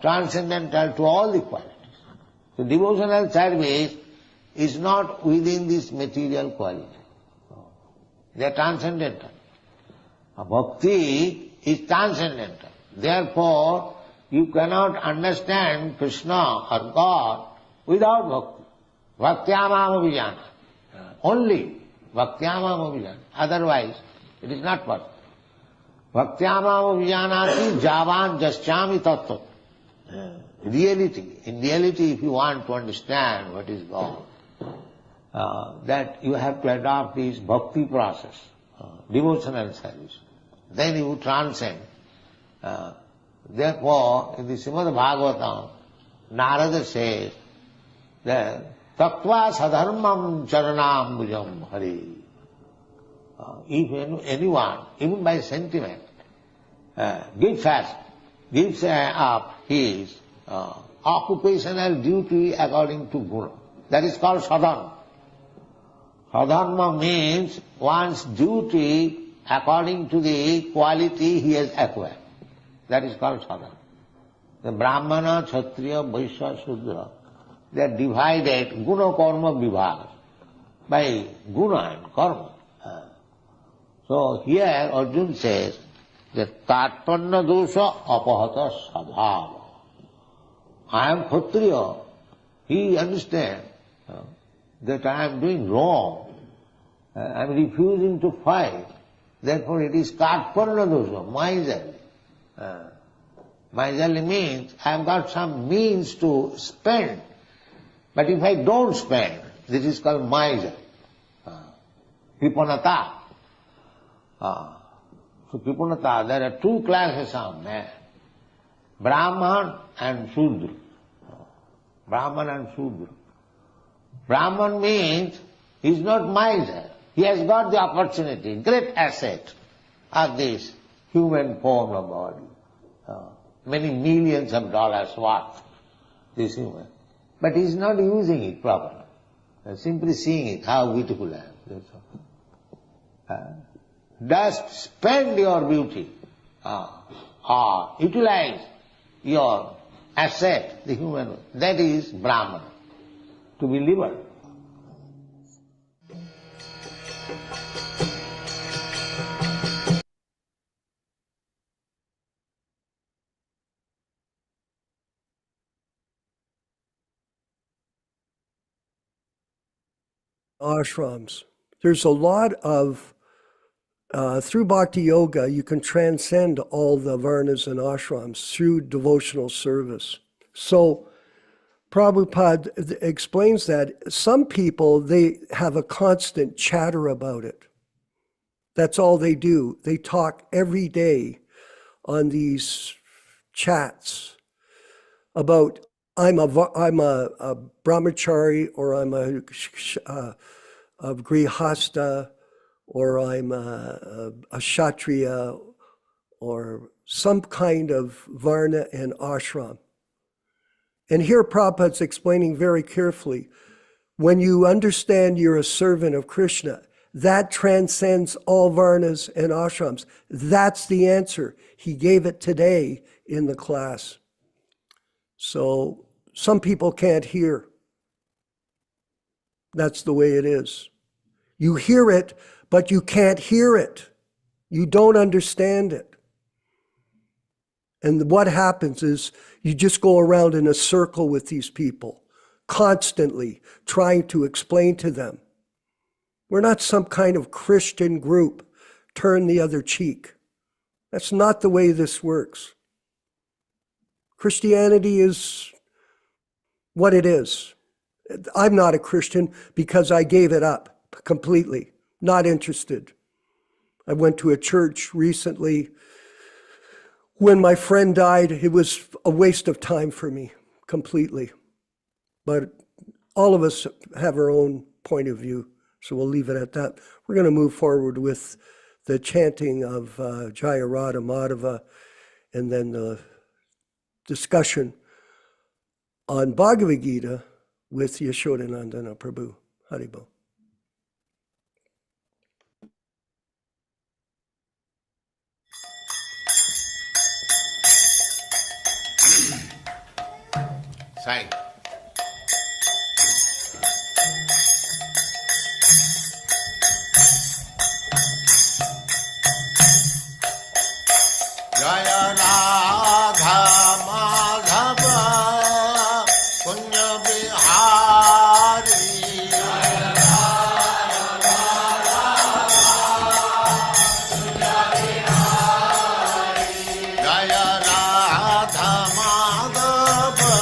transcendental to all the qualities. So devotional service is not within this material quality. They are transcendental. Bhakti is transcendental. Therefore, you cannot understand Krishna or God without bhakti. Bhaktyamam vijana. Only bhaktyamam vijana. Otherwise, it is not possible. Bhaktyamam vijanati javan jasyami tattva. Reality. In reality, if you want to understand what is God, that you have to adopt this bhakti process, devotional service. Then you transcend. Therefore, in the Srimad Bhagavatam, Narada says that tattva sadharmam charanam bhujam hari. If anyone, even by sentiment, gives up his occupational duty according to guna, that is called sadharma. Sadharma means one's duty according to the quality he has acquired. That is called sadharma. The Brahmana, Kshatriya, Vaishya, Shudra, They are divided guna karma vibhaga by guna and karma. So here Arjuna says that tatpanna dosha apahata sabhava. I am Kshatriya. He understands that I am doing wrong. I am refusing to fight. Therefore it is tatpanna dosha, miserly. Miserly means I have got some means to spend. But if I don't spend, this is called miser. Kripanata. So Kripanata, there are two classes of men. Brahman and Shudra. Brahman and Shudra. Brahman means he is not miser. He has got the opportunity, great asset of this human form of body. Many millions of dollars worth, this human. But he is not using it properly. Simply seeing it, how beautiful I am. Just spend your beauty, or utilize your asset, the human. That is Brahman, to be liberal. Ashrams. There's a lot of, through bhakti yoga, you can transcend all the varnas and ashrams through devotional service. So Prabhupada explains that some people, they have a constant chatter about it. That's all they do. They talk every day on these chats about I'm a brahmachari, or I'm a grihasta, or I'm a kshatriya, or some kind of varna and ashram. And here Prabhupada's explaining very carefully, when you understand you're a servant of Krishna, that transcends all varnas and ashrams. That's the answer. He gave it today in the class. So some people can't hear. That's the way it is. You hear it, but you can't hear it. You don't understand it. And what happens is you just go around in a circle with these people, constantly trying to explain to them. We're not some kind of Christian group, turn the other cheek. That's not the way this works. Christianity is what it is. I'm not a Christian because I gave it up completely, not interested. I went to a church recently. When my friend died, it was a waste of time for me, completely. But all of us have our own point of view, so we'll leave it at that. We're going to move forward with the chanting of Jaya Radha Madhava, and then the discussion on Bhagavad Gita with Yashodanandana Prabhu. Haribol. Sai. Jaya Radha Madhava Punya Bihari. Jaya Radha Punya Bihari. Jaya Radha Madhava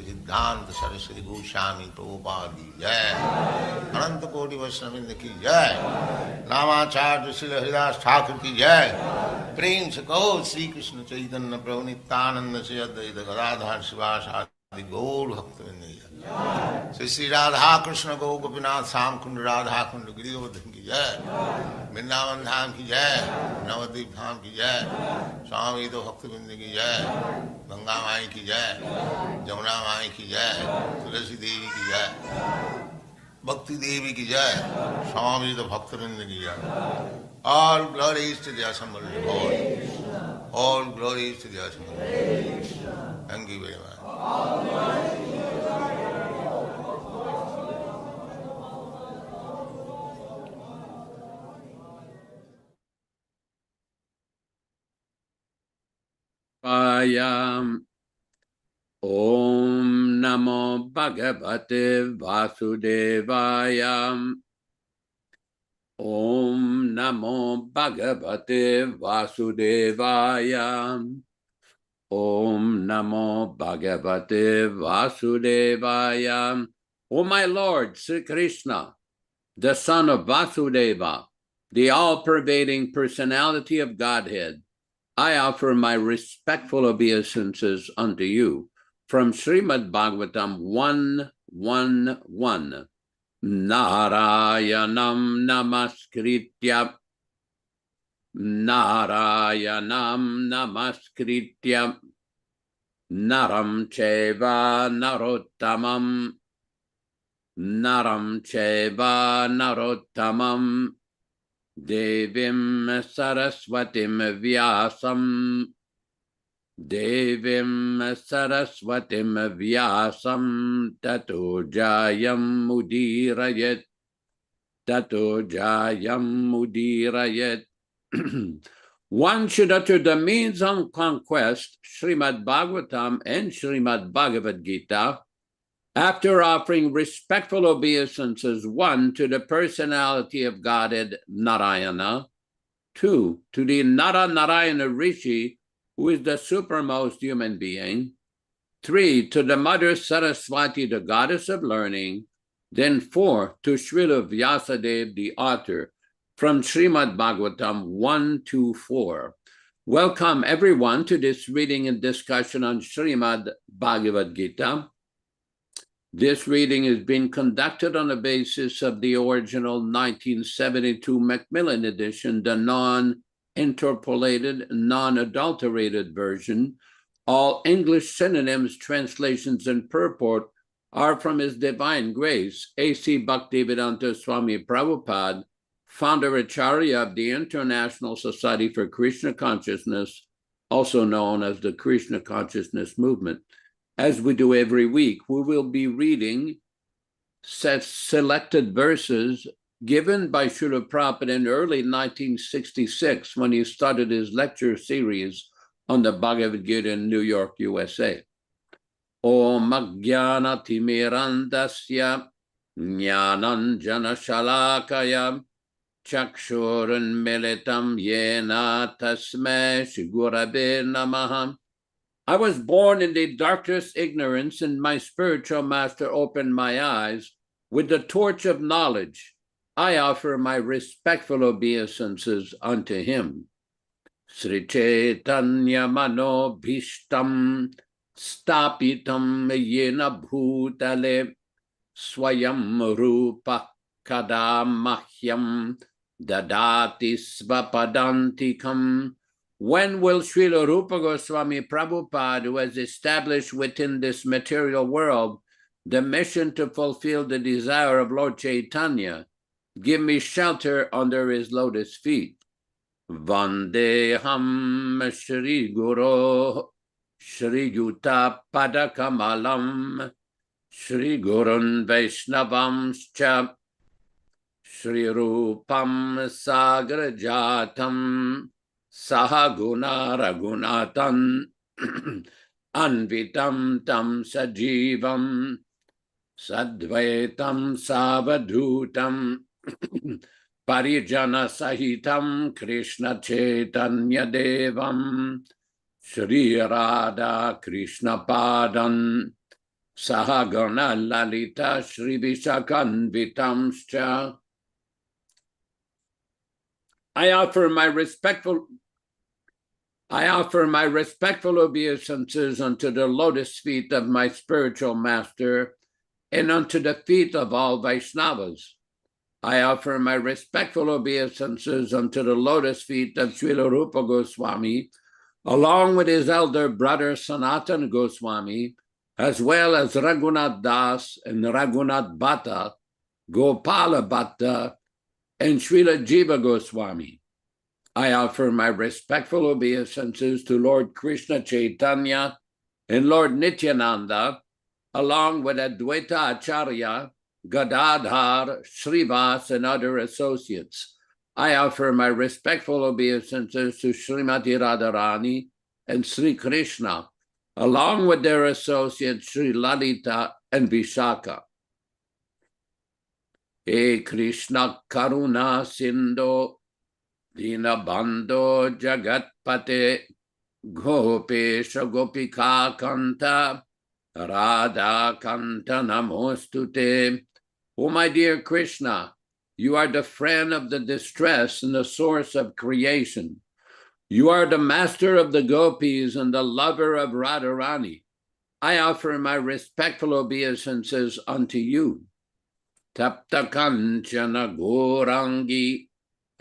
सिद्धांत सरस्वती गोस्वामी प्रभुपाद की जय, अनंत कोटि वैष्णववृंद की जय, नामाचार्य श्री हरिदास ठाकुर की जय। प्रेम से कहो श्री कृष्ण चैतन्य प्रभु नित्यानंद से अद्वैत गदाधर शिवासादि गौर भक्तवृंद की जय। श्री श्री राधा कृष्ण गौ गोपीनाथ श्याम कुंड राधा कुंड गिरिवर्धन की जय, वृंदावन धाम की जय, नवद्वीप धाम की जय, स्वामी तो भक्तवृंद की जय, गंगा माई की जय, जमुना माई की जय, तुलसी देवी की जय, भक्ति देवी की जय, स्वामी तो भक्तवृंद की जय। All glories to the assembled Lord. All glories to the assembled Lord. Thank you very much. Om Namo Bhagavate Vasudevaya. Om Namo Bhagavate Vasudevaya. Om Namo Bhagavate Vasudevaya. O my Lord, Sri Krishna, the son of Vasudeva, the all-pervading personality of Godhead, I offer my respectful obeisances unto you from Srimad Bhagavatam 1:1:1. Narayanam namaskritya naram cheva narottamam Devim Saraswatim Vyasam Tato Jayam Mudirayat. One should utter the means of conquest, Srimad Bhagavatam and Srimad Bhagavad Gita, after offering respectful obeisances, one, to the personality of Godhead Narayana, 2, to the Narayana Rishi, who is the supermost human being. 3, to the Mother Saraswati, the goddess of learning. Then 4, to Srila Vyasadeva, the author, from Srimad Bhagavatam 1-4. Welcome everyone to this reading and discussion on Srimad Bhagavad Gita. This reading is being conducted on the basis of the original 1972 Macmillan edition, the non-interpolated, non-adulterated version. All English synonyms, translations, and purport are from His Divine Grace, A.C. Bhaktivedanta Swami Prabhupada, founder Acharya of the International Society for Krishna Consciousness, also known as the Krishna Consciousness Movement. As we do every week, we will be reading selected verses given by Srila Prabhupada in early 1966 when he started his lecture series on the Bhagavad Gita in New York, USA. Om Ajnana Timirandasya Jnananjana Shalakaya Chakshurun Militam Yena Tasmai Shigurave Namaha. I was born in the darkest ignorance, and my spiritual master opened my eyes with the torch of knowledge. I offer my respectful obeisances unto him. Sri Chaitanya Mano Bhishtam Stapitam Yena Bhutale Swayam Rupa Kadamahyam Dadati Svapadantikam. When will Srila Rupa Goswami Prabhupada, who has established within this material world the mission to fulfill the desire of Lord Chaitanya, give me shelter under his lotus feet? Vandeham Shri Guru Shri Yuta Padakamalam Shri Gurun Vaishnavamscha Shri Rupam Sagrajatam Sahaguna Ragunatan Anvitam Tam Sajivam Sadvaitam Savadhutam Parijana Sahitam Krishna Chaitanya Devam Shri Radha Krishna Padan Sahagana Lalita Shri Vishakanvitamscha. I offer my respectful obeisances unto the lotus feet of my spiritual master and unto the feet of all Vaishnavas. I offer my respectful obeisances unto the lotus feet of Srila Rupa Goswami, along with his elder brother Sanatana Goswami, as well as Raghunath Das and Raghunath Bhatta, Gopala Bhatta, and Srila Jiva Goswami. I offer my respectful obeisances to Lord Krishna Chaitanya and Lord Nityananda, along with Advaita Acharya, Gadadhar, Srivas, and other associates. I offer my respectful obeisances to Srimati Radharani and Sri Krishna, along with their associates Sri Lalita and Vishaka. He Krishna Karuna Sindho Dinabandho Jagatpate Gopesha Gopika Kanta Radha Kanta Namostute. O my dear Krishna, you are the friend of the distress and the source of creation. You are the master of the gopis and the lover of Radharani. I offer my respectful obeisances unto you. Tapta Kanchana Gorangi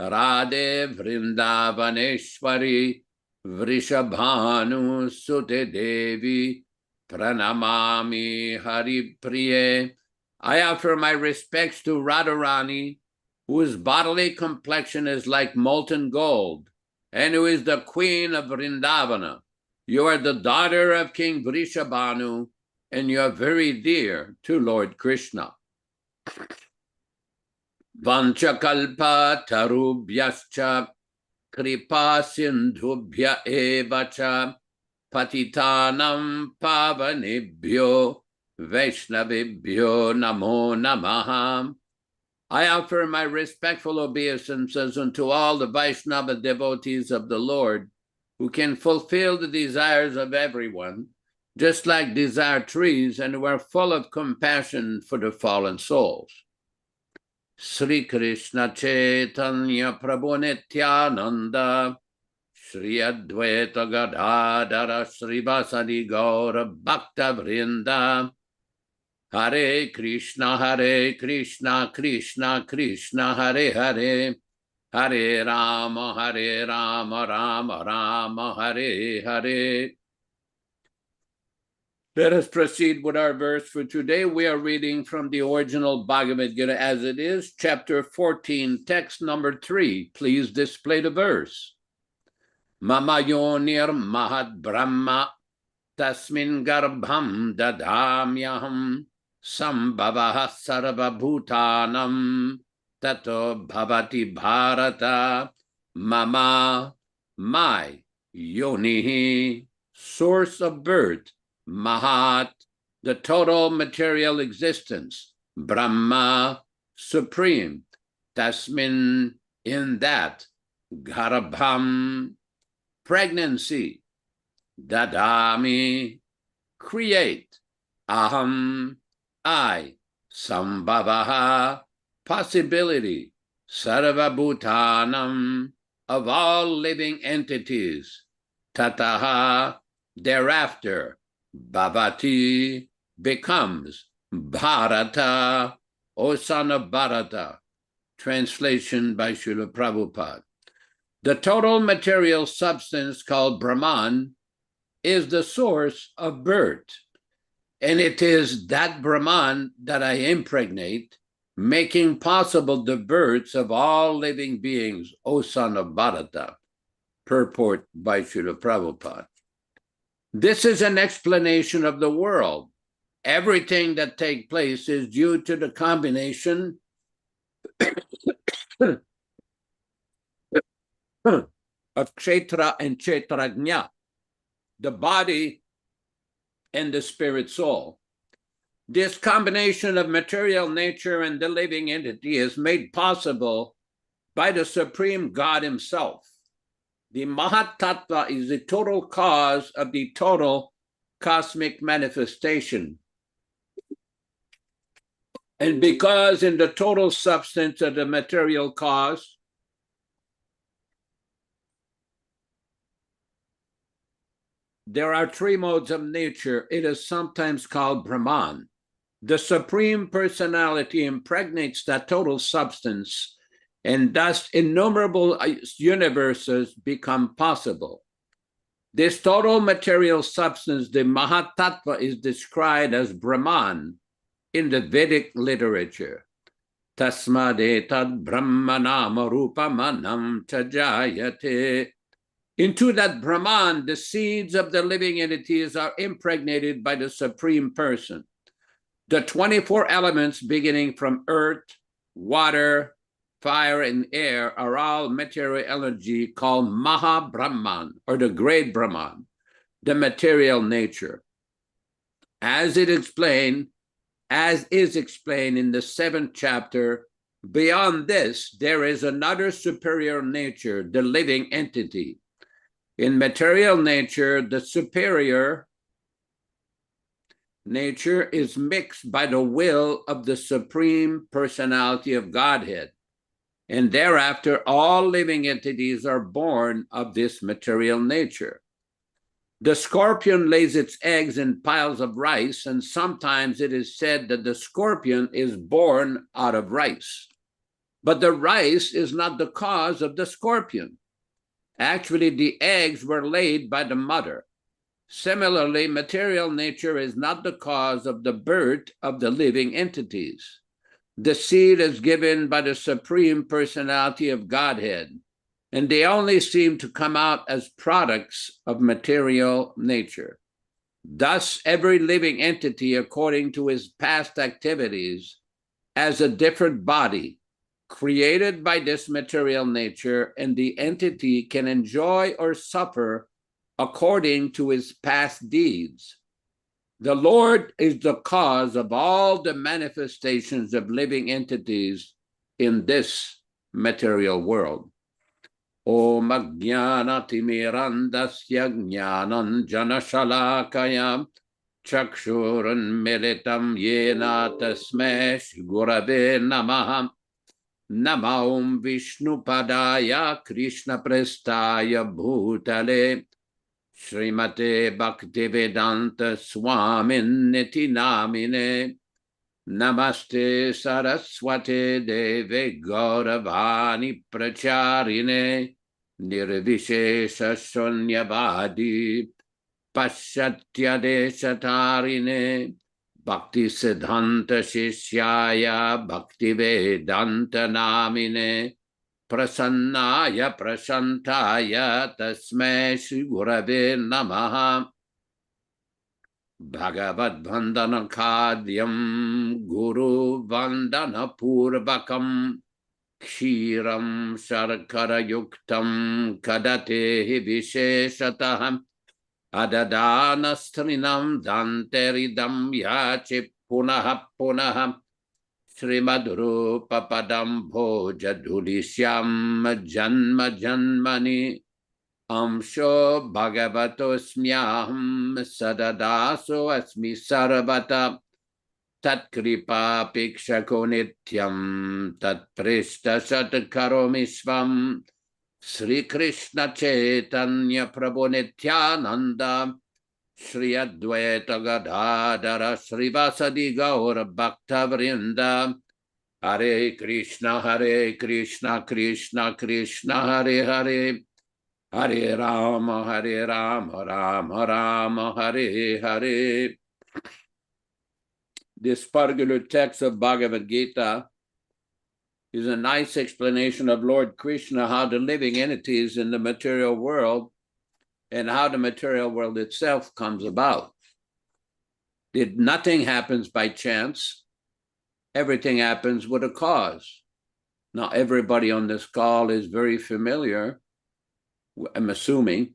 Radhe Vrindavaneshwari Vrishabhanu Sute Devi Pranamami Hari Priye. I offer my respects to Radharani, whose bodily complexion is like molten gold, and who is the queen of Vrindavana. You are the daughter of King Vrishabhanu, and you are very dear to Lord Krishna. Vanchakalpa tarubhyascha kripa sindhubhya evacha patitanam pavanebhyo Vaishnavibhyo namo namaha. I offer my respectful obeisances unto all the Vaishnava devotees of the Lord, who can fulfill the desires of everyone, just like desire trees, and who are full of compassion for the fallen souls. Sri Krishna Chaitanya Prabhu Nityananda, Sri Advaita Gadadara Srivasadi Gaura Bhakta Vrinda, Hare Krishna, Krishna Krishna, Hare Hare, Hare Rama, Rama Rama, Hare Hare. Let us proceed with our verse for today. We are reading from the original Bhagavad Gita as it is, chapter 14, text number 3. Please display the verse. Mama yonir mahad brahma tasmin garbham dadamyaham sambhavaha sarva bhutanam tato bhavati bharata. Mama, my, yonihi, source of birth, Mahat, the total material existence, Brahma, supreme, Tasmin, in that, Garbham, pregnancy, Dadami, create, Aham, I, Sambhavaha, possibility, Sarvabhutanam, of all living entities, Tataha, thereafter, Bhavati, becomes, Bharata, O son of Bharata. Translation by Srila Prabhupada. The total material substance called Brahman is the source of birth, and it is that Brahman that I impregnate, making possible the births of all living beings, O son of Bharata. Purport by Srila Prabhupada. This is an explanation of the world. Everything that takes place is due to the combination of Kshetra and Kshetrajna, the body and the spirit soul. This combination of material nature and the living entity is made possible by the Supreme God Himself. The Mahat Tattva is the total cause of the total cosmic manifestation. And because in the total substance of the material cause, there are three modes of nature, it is sometimes called Brahman. The Supreme Personality impregnates that total substance, and thus innumerable universes become possible. This total material substance, the Mahatattva, is described as Brahman in the Vedic literature. Tasmadetad Brahmanama Rupamanam Tajayate. Into that Brahman, the seeds of the living entities are impregnated by the Supreme Person. The 24 elements beginning from earth, water, fire, and air are all material energy called Maha Brahman, or the great Brahman, the material nature. As is explained in the 7th chapter, beyond this, there is another superior nature, the living entity. In material nature, the superior nature is mixed by the will of the Supreme Personality of Godhead. And thereafter, all living entities are born of this material nature. The scorpion lays its eggs in piles of rice, and sometimes it is said that the scorpion is born out of rice. But the rice is not the cause of the scorpion. Actually, the eggs were laid by the mother. Similarly, material nature is not the cause of the birth of the living entities. The seed is given by the Supreme Personality of Godhead, and they only seem to come out as products of material nature. Thus, every living entity, according to his past activities, has a different body, created by this material nature, and the entity can enjoy or suffer according to his past deeds. The Lord is the cause of all the manifestations of living entities in this material world. Om Ajnanatimirandasya Jnanan Janashalakaya Chakshurunmilitam Yena Tasmai Gurave Namaha. Namo Vishnupadaya Krishna Prestaya Bhutale Srimate Bhaktivedanta Swaminiti Namine. Namaste Saraswate Deve Gauravani Pracharine Nirvishesha Shunyavadi Paschatya Deshatarine Bhakti Siddhanta Shishyaya Bhakti Vedanta Namine Prasannaya Prashantaya Tasmai Shri Gurave Namaha. Bhagavad Vandana Khadyam Guru Vandana Purvakam Kshiram Sharkara Yuktam Kadatehi Visheshataham Adadana Strinam Danteridam Yachi Punaha Punaha Srimad Padam Bhoja Dudishyam Janma Janmani Amsho Bhagavatosmyaham Sadadaso Asmi Sarvata Tatkripa Pikshako Nityam Tatprishta Satkaromisvam Sri Krishna Chaitanya Prabhu Nityananda Sri Advaita Gadadara Sri Vasadi Gaur Bhakta Vrinda Hare Krishna Krishna Krishna Hare Hare Hare Rama, Rama Rama, Hare Hare. This particular text of Bhagavad Gita is a nice explanation of Lord Krishna, how the living entities in the material world and how the material world itself comes about. Nothing happens by chance. Everything happens with a cause. Now, everybody on this call is very familiar, I'm assuming,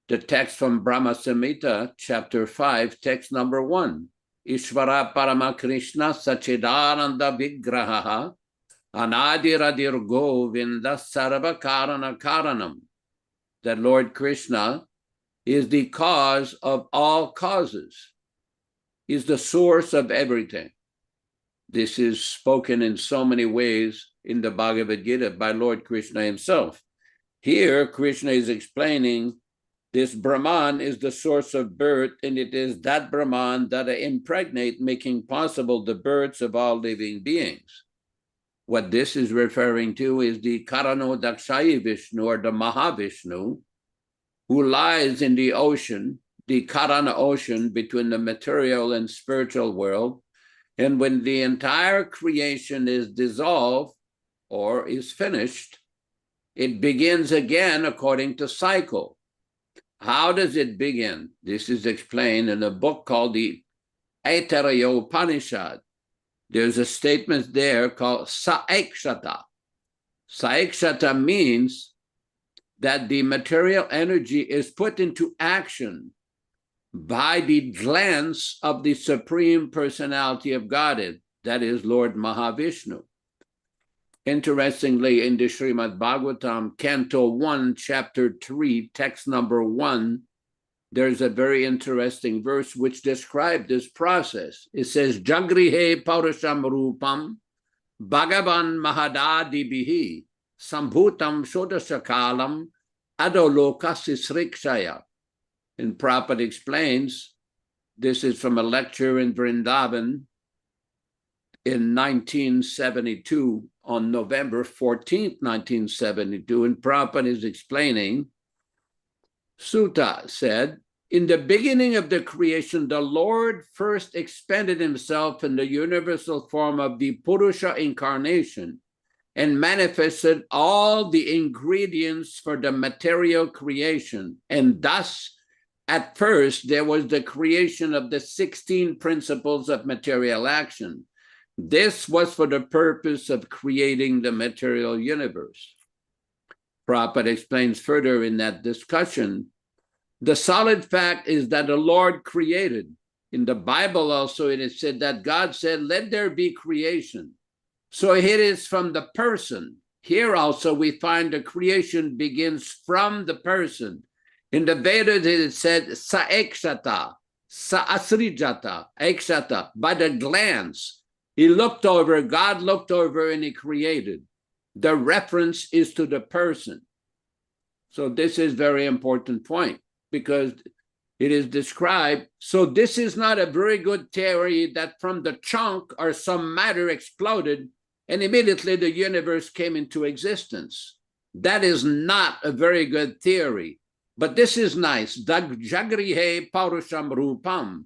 the text from Brahma Samhita, chapter 5, text number 1. Ishvara Parama Krishna Sachidananda Vigraha Anadiradir Govinda Sarva Karana Karanam. That Lord Krishna is the cause of all causes, is the source of everything. This is spoken in so many ways in the Bhagavad Gita by Lord Krishna himself. Here, Krishna is explaining this Brahman is the source of birth, and it is that Brahman that impregnate, making possible the births of all living beings. What this is referring to is the Karano Dakshayi Vishnu, or the Mahavishnu, who lies in the ocean, the Karana ocean, between the material and spiritual world. And when the entire creation is dissolved or is finished, it begins again according to cycle. How does it begin? This is explained in a book called the Aitareya Upanishad. There's a statement there called Saekshata. Saekshata means that the material energy is put into action by the glance of the Supreme Personality of Godhead, that is Lord Mahavishnu. Interestingly, in the Srimad Bhagavatam, Canto 1, Chapter 3, text number 1, there's a very interesting verse which describes this process. It says, Jagrihe Paurasham Rupam Bhagavan Mahadadibihi Sambhutam Shodashakalam Adolokasisrikshaya. And Prabhupada explains, this is from a lecture in Vrindavan in 1972, on November 14th, 1972, and Prabhupada is explaining, Sutta said, in the beginning of the creation, the Lord first expanded himself in the universal form of the Purusha incarnation and manifested all the ingredients for the material creation. And thus, at first, there was the creation of the 16 principles of material action. This was for the purpose of creating the material universe. Prabhupada explains further in that discussion, the solid fact is that the Lord created. In the Bible also, it is said that God said, let there be creation. So it is from the person. Here also we find the creation begins from the person. In the Vedas it said sa ekshata, sa asrijata, ekshata, by the glance. He looked over, God looked over and he created. The reference is to the person. So this is very important point because it is described. So this is not a very good theory that from the chunk or some matter exploded and immediately the universe came into existence. That is not a very good theory. But this is nice. Jagrihe Paurusham Rupam.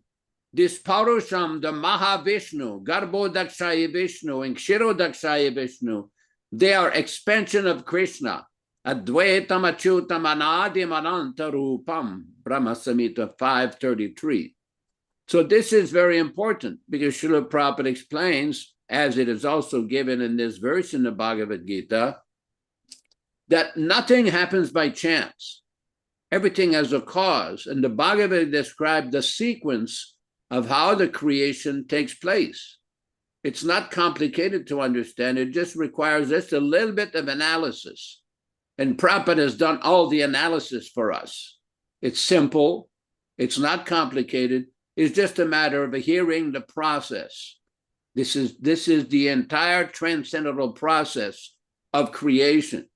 This Paurusham, the Mahavishnu, Garbhodakshaya Vishnu, and Kshirodakshaya Vishnu, they are expansion of Krishna. Advaitam Achyutam Anadim Ananta Rupam. Brahma Samhita 5:33. So this is very important because Srila Prabhupada explains, as it is also given in this verse in the Bhagavad Gita, that nothing happens by chance. Everything has a cause. And the Bhagavad described the sequence of how the creation takes place. It's not complicated to understand. It just requires just a little bit of analysis. And Prabhupada has done all the analysis for us. It's simple. It's not complicated. It's just a matter of hearing the process. This is the entire transcendental process of creation.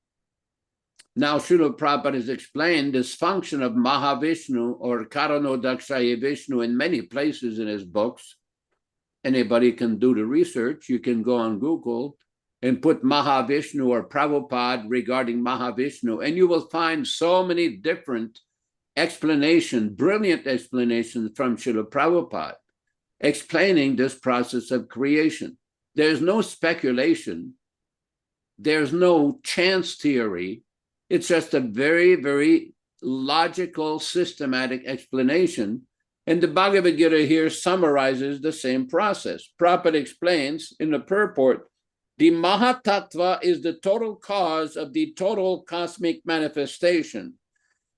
Now, Srila Prabhupada has explained this function of Mahavishnu or Karanodakshaya Vishnu in many places in his books. Anybody can do the research. You can go on Google and put Mahavishnu or Prabhupada regarding Mahavishnu, and you will find so many different explanations, brilliant explanations from Srila Prabhupada, explaining this process of creation. There's no speculation. There's no chance theory. It's just a very, very logical, systematic explanation. And the Bhagavad Gita here summarizes the same process. Prabhupada explains in the purport, the Mahatattva is the total cause of the total cosmic manifestation.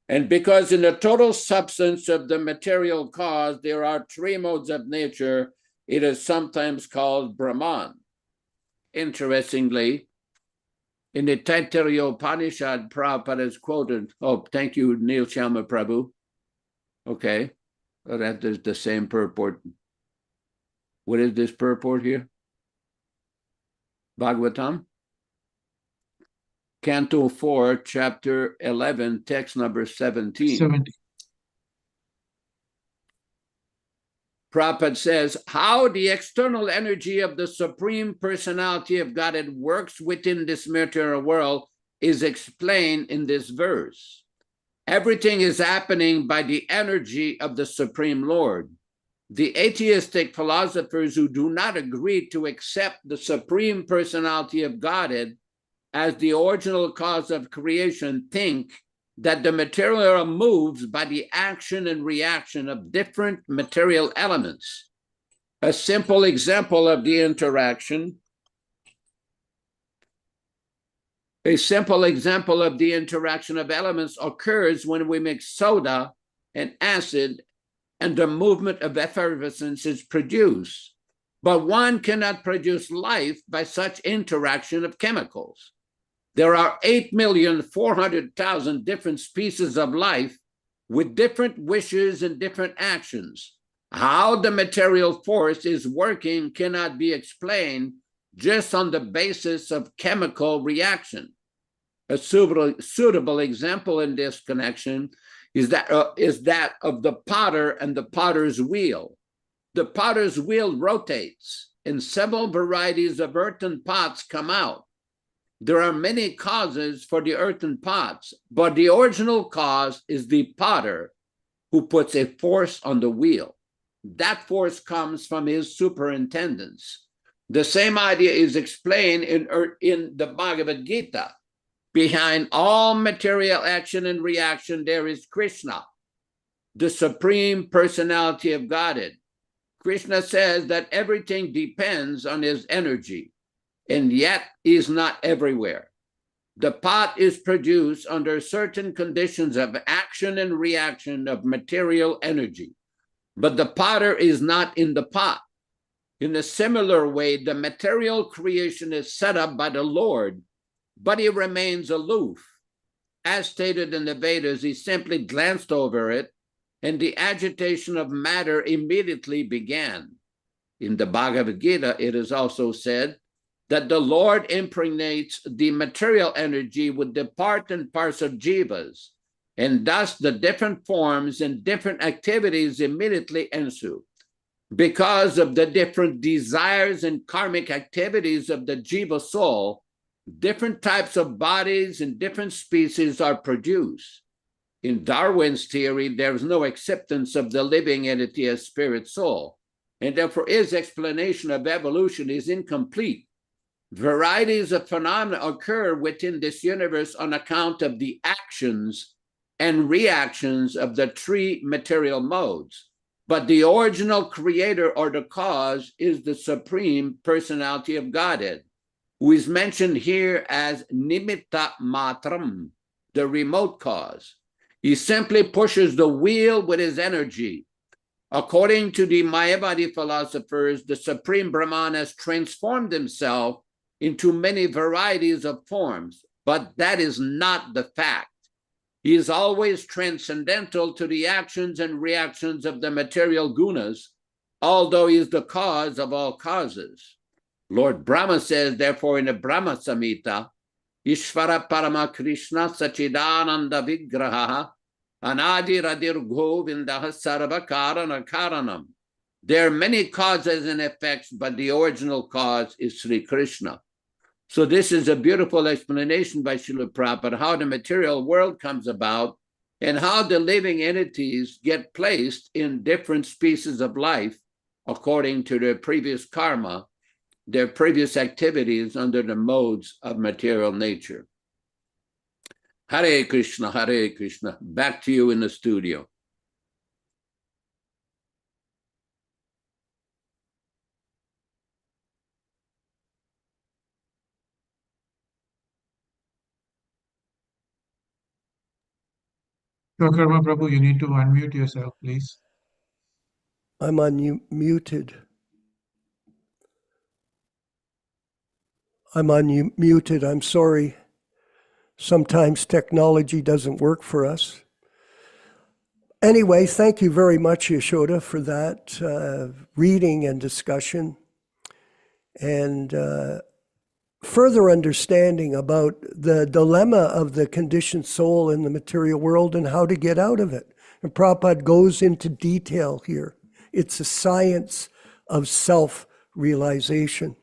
And because in the total substance of the material cause, there are three modes of nature, it is sometimes called Brahman. Interestingly, in the Taittiriya Upanishad, Prabhupada is quoted. Oh, thank you, Neil Sharma Prabhu. Okay, well, that is the same purport. What is this purport here? Bhagavatam? Canto 4, chapter 11, text number 17. 70. Prabhupada says, how the external energy of the Supreme Personality of Godhead works within this material world is explained in this verse. Everything is happening by the energy of the Supreme Lord. The atheistic philosophers who do not agree to accept the Supreme Personality of Godhead as the original cause of creation think that the material world moves by the action and reaction of different material elements. A simple example of the interaction, of elements occurs when we mix soda and acid and the movement of effervescence is produced. But one cannot produce life by such interaction of chemicals. There are 8,400,000 different species of life with different wishes and different actions. How the material force is working cannot be explained just on the basis of chemical reaction. A suitable example in this connection is that of the potter and the potter's wheel. The potter's wheel rotates and several varieties of earthen pots come out. There are many causes for the earthen pots, but the original cause is the potter who puts a force on the wheel. That force comes from his superintendence. The same idea is explained in the Bhagavad Gita. Behind all material action and reaction, there is Krishna, the Supreme Personality of Godhead. Krishna says that everything depends on his energy, and yet he is not everywhere. The pot is produced under certain conditions of action and reaction of material energy, but the potter is not in the pot. In a similar way, the material creation is set up by the Lord, but he remains aloof. As stated in the Vedas, he simply glanced over it, and the agitation of matter immediately began. In the Bhagavad Gita, it is also said that the Lord impregnates the material energy with the part and parts of jivas, and thus the different forms and different activities immediately ensue. Because of the different desires and karmic activities of the jiva soul, different types of bodies and different species are produced. In Darwin's theory, there is no acceptance of the living entity as spirit soul, and therefore his explanation of evolution is incomplete. Varieties of phenomena occur within this universe on account of the actions and reactions of the three material modes. But the original creator or the cause is the supreme personality of Godhead, who is mentioned here as Nimitta Matram, the remote cause. He simply pushes the wheel with his energy. According to the Mayavadi philosophers, the supreme Brahman has transformed himself into many varieties of forms, but that is not the fact. He is always transcendental to the actions and reactions of the material gunas, although he is the cause of all causes. Lord Brahma says, therefore, in the Brahma Samhita, Ishvara Parama Krishna Sachidananda Vigraha Anadi Radir Govindaha Sarva Karana Karanam. There are many causes and effects, but the original cause is Sri Krishna. So this is a beautiful explanation by Srila Prabhupada how the material world comes about and how the living entities get placed in different species of life according to their previous karma, their previous activities under the modes of material nature. Hare Krishna, Hare Krishna. Back to you in the studio. Karma Prabhu, you need to unmute yourself, please. I'm unmuted. I'm unmuted. I'm sorry. Sometimes technology doesn't work for us. Anyway, thank you very much, Yashoda, for that reading and discussion and further understanding about the dilemma of the conditioned soul in the material world and how to get out of it. And Prabhupada goes into detail here. It's a science of self-realization.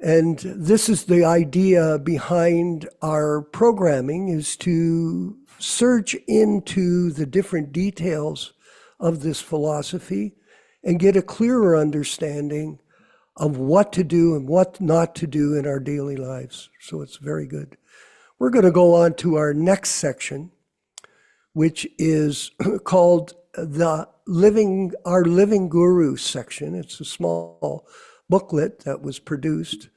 And this is the idea behind our programming, is to search into the different details of this philosophy and get a clearer understanding of what to do and what not to do in our daily lives. So it's very good. We're going to go on to our next section, which is called Our Living Guru section. It's a small booklet that was produced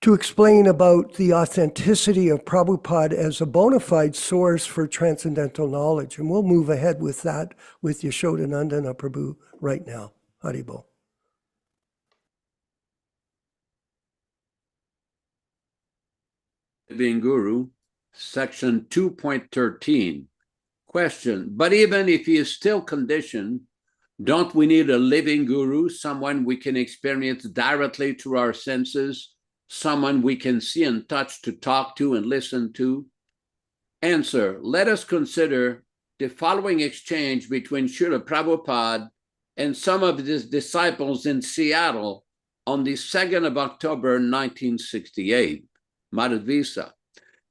to explain about the authenticity of Prabhupada as a bona fide source for transcendental knowledge. And we'll move ahead with that with Yashodanandana Prabhu right now. Haribol. Living Guru, section 2.13. Question, but even if he is still conditioned, don't we need a living guru, someone we can experience directly through our senses, someone we can see and touch to talk to and listen to? Answer, let us consider the following exchange between Srila Prabhupada and some of his disciples in Seattle on the 2nd of October, 1968. Madhvisa.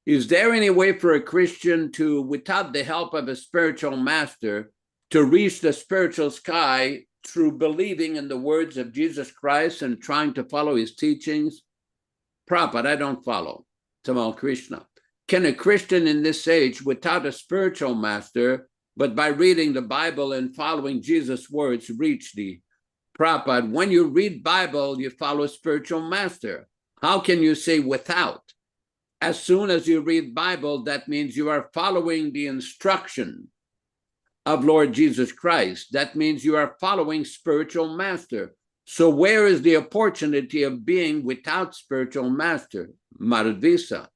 Is there any way for a Christian to, without the help of a spiritual master, to reach the spiritual sky through believing in the words of Jesus Christ and trying to follow his teachings? Prabhupada, I don't follow. Tamal Krishna. Can a Christian in this age, without a spiritual master, but by reading the Bible and following Jesus' words, reach the Prabhupada? When you read Bible, you follow a spiritual master. How can you say without? As soon as you read Bible, that means you are following the instruction. of Lord Jesus Christ. That means you are following spiritual master. So where is the opportunity of being without spiritual master? Madhvisa.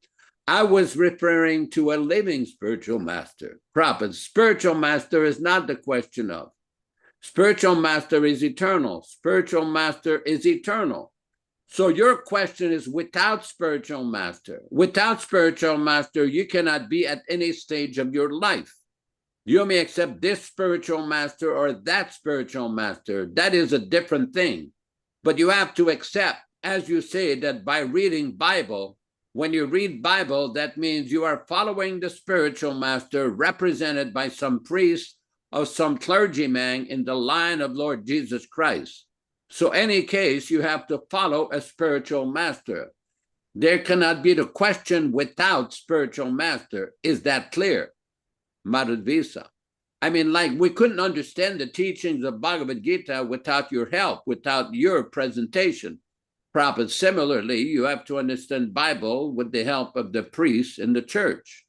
I was referring to a living spiritual master. Prabhupada, spiritual master is not the question of. Spiritual master is eternal. Spiritual master is eternal. So your question is without spiritual master. Without spiritual master, you cannot be at any stage of your life. You may accept this spiritual master or that spiritual master. That is a different thing. But you have to accept, as you say, that by reading Bible, when you read Bible, that means you are following the spiritual master represented by some priest or some clergyman in the line of Lord Jesus Christ. So any case, you have to follow a spiritual master. There cannot be the question without spiritual master. Is that clear? Madhvisa. I mean, like we couldn't understand the teachings of Bhagavad Gita without your help, without your presentation. Prabhupada, similarly, you have to understand Bible with the help of the priests in the church.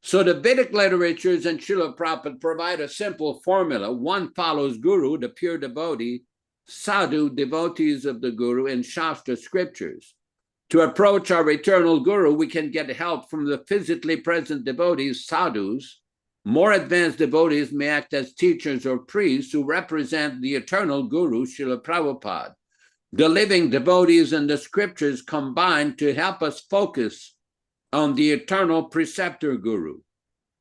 So the Vedic literatures and Srila Prabhupada provide a simple formula. One follows Guru, the pure devotee, sadhu, devotees of the Guru, in Shastra scriptures. To approach our eternal Guru, we can get help from the physically present devotees, sadhus. More advanced devotees may act as teachers or priests who represent the eternal Guru, Srila Prabhupada. The living devotees and the scriptures combine to help us focus on the eternal preceptor Guru.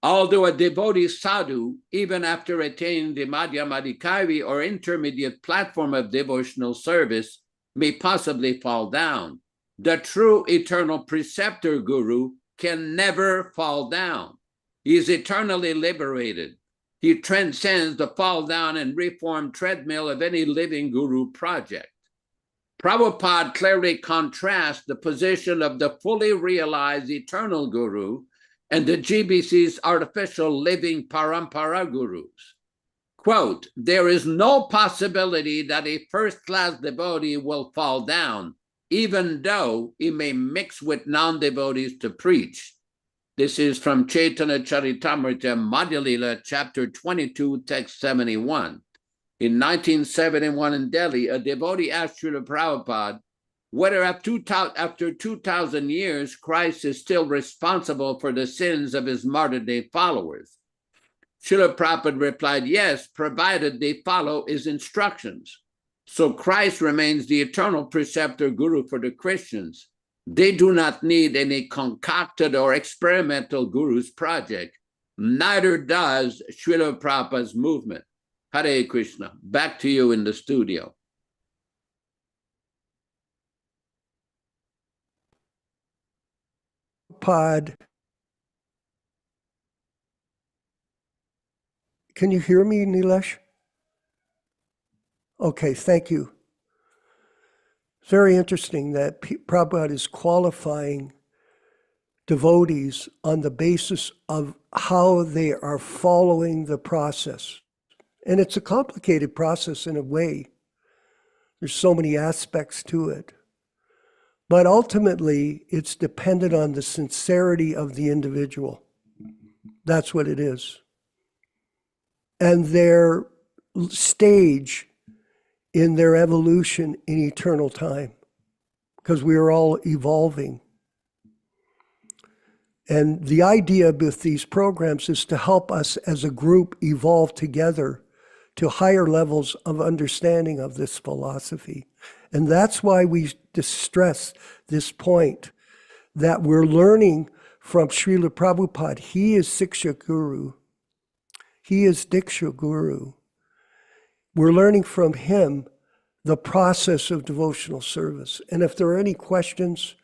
Although a devotee sadhu, even after attaining the Madhyamadikari or intermediate platform of devotional service, may possibly fall down, the true eternal preceptor Guru can never fall down. He is eternally liberated. He transcends the fall down and reform treadmill of any living Guru project. Prabhupada clearly contrasts the position of the fully realized eternal Guru and the GBC's artificial living parampara gurus. Quote, there is no possibility that a first-class devotee will fall down, even though he may mix with non-devotees to preach. This is from Chaitanya Charitamrita Madhya Lila, chapter 22, text 71. In 1971 in Delhi, a devotee asked Srila Prabhupada whether after 2,000 years, Christ is still responsible for the sins of his modern day followers. Srila Prabhupada replied, yes, provided they follow his instructions. So Christ remains the eternal preceptor Guru for the Christians. They do not need any concocted or experimental Guru's project. Neither does Srila Prabhupada's movement. Hare Krishna. Back to you in the studio. Pod. Can you hear me, Nilesh? Okay, thank you. Very interesting that Prabhupada is qualifying devotees on the basis of how they are following the process. And it's a complicated process in a way. There's so many aspects to it. But ultimately, it's dependent on the sincerity of the individual. That's what it is. And their stage in their evolution in eternal time, because we are all evolving. And the idea with these programs is to help us as a group evolve together to higher levels of understanding of this philosophy. And that's why we stress this point, that we're learning from Srila Prabhupada. He is Siksha Guru. He is Diksha Guru. We're learning from him the process of devotional service. And if there are any questions,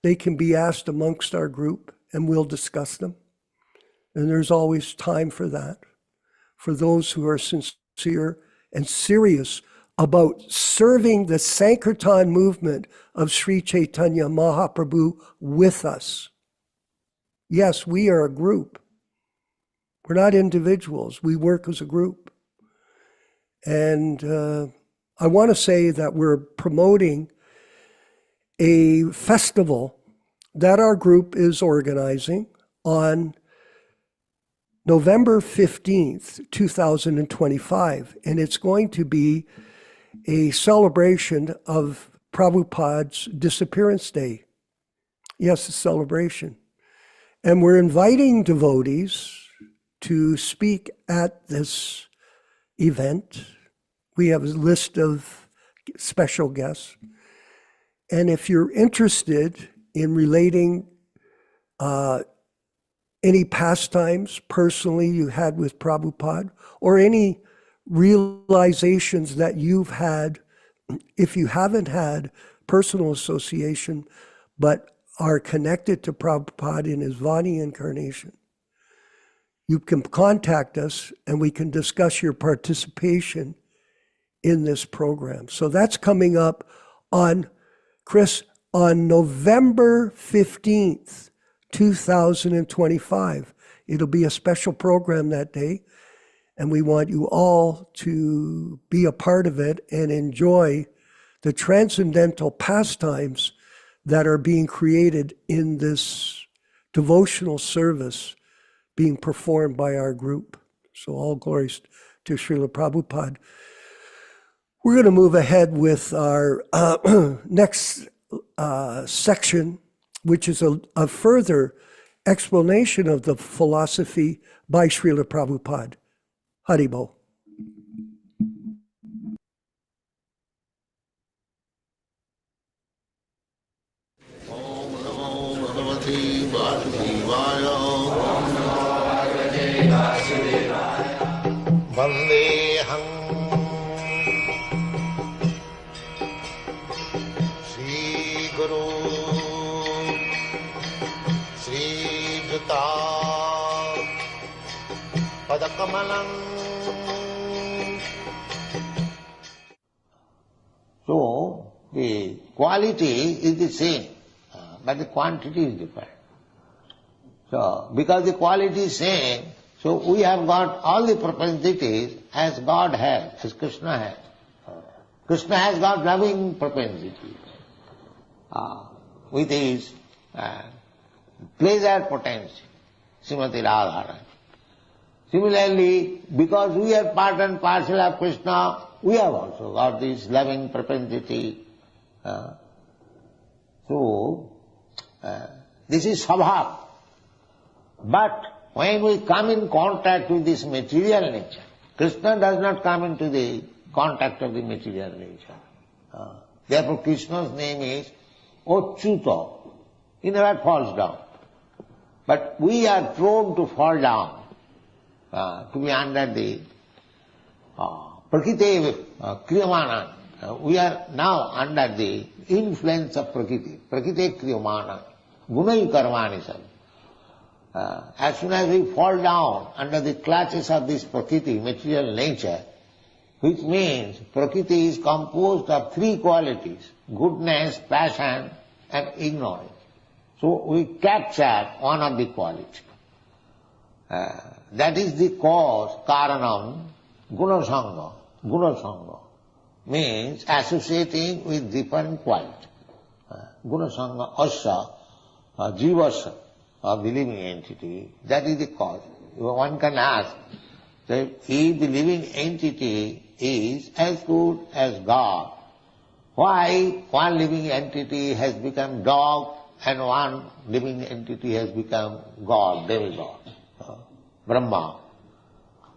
they can be asked amongst our group and we'll discuss them. And there's always time for that, for those who are sincere and serious about serving the Sankirtan movement of Sri Chaitanya Mahaprabhu with us. Yes, we are a group. We're not individuals. We work as a group. And I want to say that we're promoting a festival that our group is organizing on November 15th, 2025, and it's going to be a celebration of Prabhupada's disappearance day. Yes, a celebration. And we're inviting devotees to speak at this event. We have a list of special guests. And if you're interested in relating any pastimes personally you had with Prabhupada, or any realizations that you've had, if you haven't had personal association, but are connected to Prabhupada in his Vani incarnation, you can contact us and we can discuss your participation in this program. So that's coming up on, Chris, on November 15th, 2025. It'll be a special program that day, and we want you all to be a part of it and enjoy the transcendental pastimes that are being created in this devotional service being performed by our group. So all glories to Srila Prabhupada. We're going to move ahead with our next section, which is a further explanation of the philosophy by Srila Prabhupada. Haribo. Om Namo Bhagavate Vasudevaya. Vandeham Sri Guru Sri Juta Padakamalam. So, the quality is the same, but the quantity is different. So, because the quality is same, so we have got all the propensities as God has, as Krishna has. Krishna has got loving propensities with his pleasure potency, Srimati Radharani. Similarly, because we are part and parcel of Krishna, we have also got this loving propensity. So, this is Svabhav. But when we come in contact with this material nature, Krishna does not come into the contact of the material nature. Therefore Krishna's name is Achyuta. He never falls down. But we are prone to fall down, to be under the Prakriti Kriyamana. We are now under the influence of Prakriti. Prakriti Kriyamana. Gunai Karmani Sam. As soon as we fall down under the clutches of this Prakriti, material nature, which means Prakriti is composed of three qualities: goodness, passion and ignorance. So we capture one of the qualities. That is the cause, karanam, gunasanga. Gunasanga means associating with different qualities. Gunasanga asya, jivasya, of the living entity, that is the cause. One can ask that if the living entity is as good as God, why one living entity has become dog and one living entity has become God, demigod, Brahma?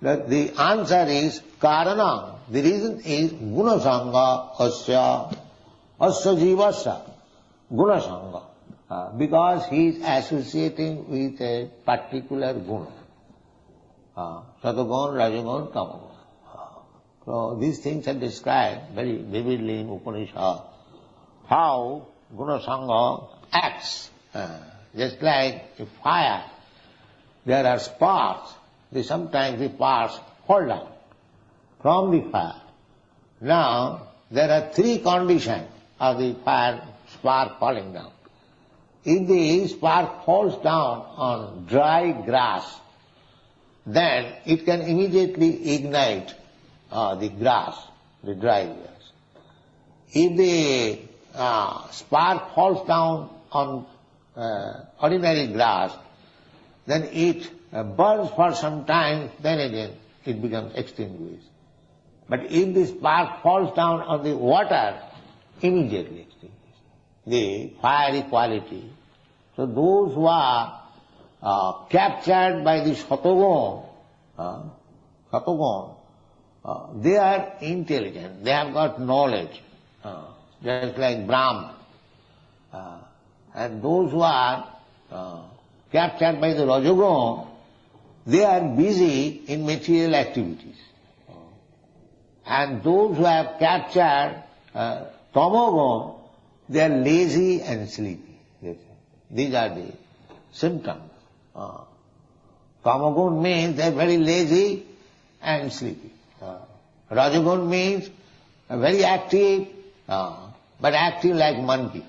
The answer is karana. The reason is gunasanga asya jivasya. Gunasanga. Because he is associating with a particular guna. Satagun, Rajagun, Tamagun. So these things are described very vividly in Upanishad. How Gunasanga acts. Just like a fire, there are sparks. Sometimes the sparks fall down from the fire. Now, there are three conditions of the fire spark falling down. If the spark falls down on dry grass, then it can immediately ignite the grass, the dry grass. If the spark falls down on ordinary grass, then it burns for some time, then again it becomes extinguished. But if the spark falls down on the water, immediately extinguished. The fiery quality. So those who are captured by the Satogun, they are intelligent, they have got knowledge, just like Brahman. And those who are captured by the Rajagun, they are busy in material activities. And those who have captured Tamagun, they are lazy and sleepy. These are the symptoms. Tamagun means they are very lazy and sleepy. Rajagun means very active, but active like monkey.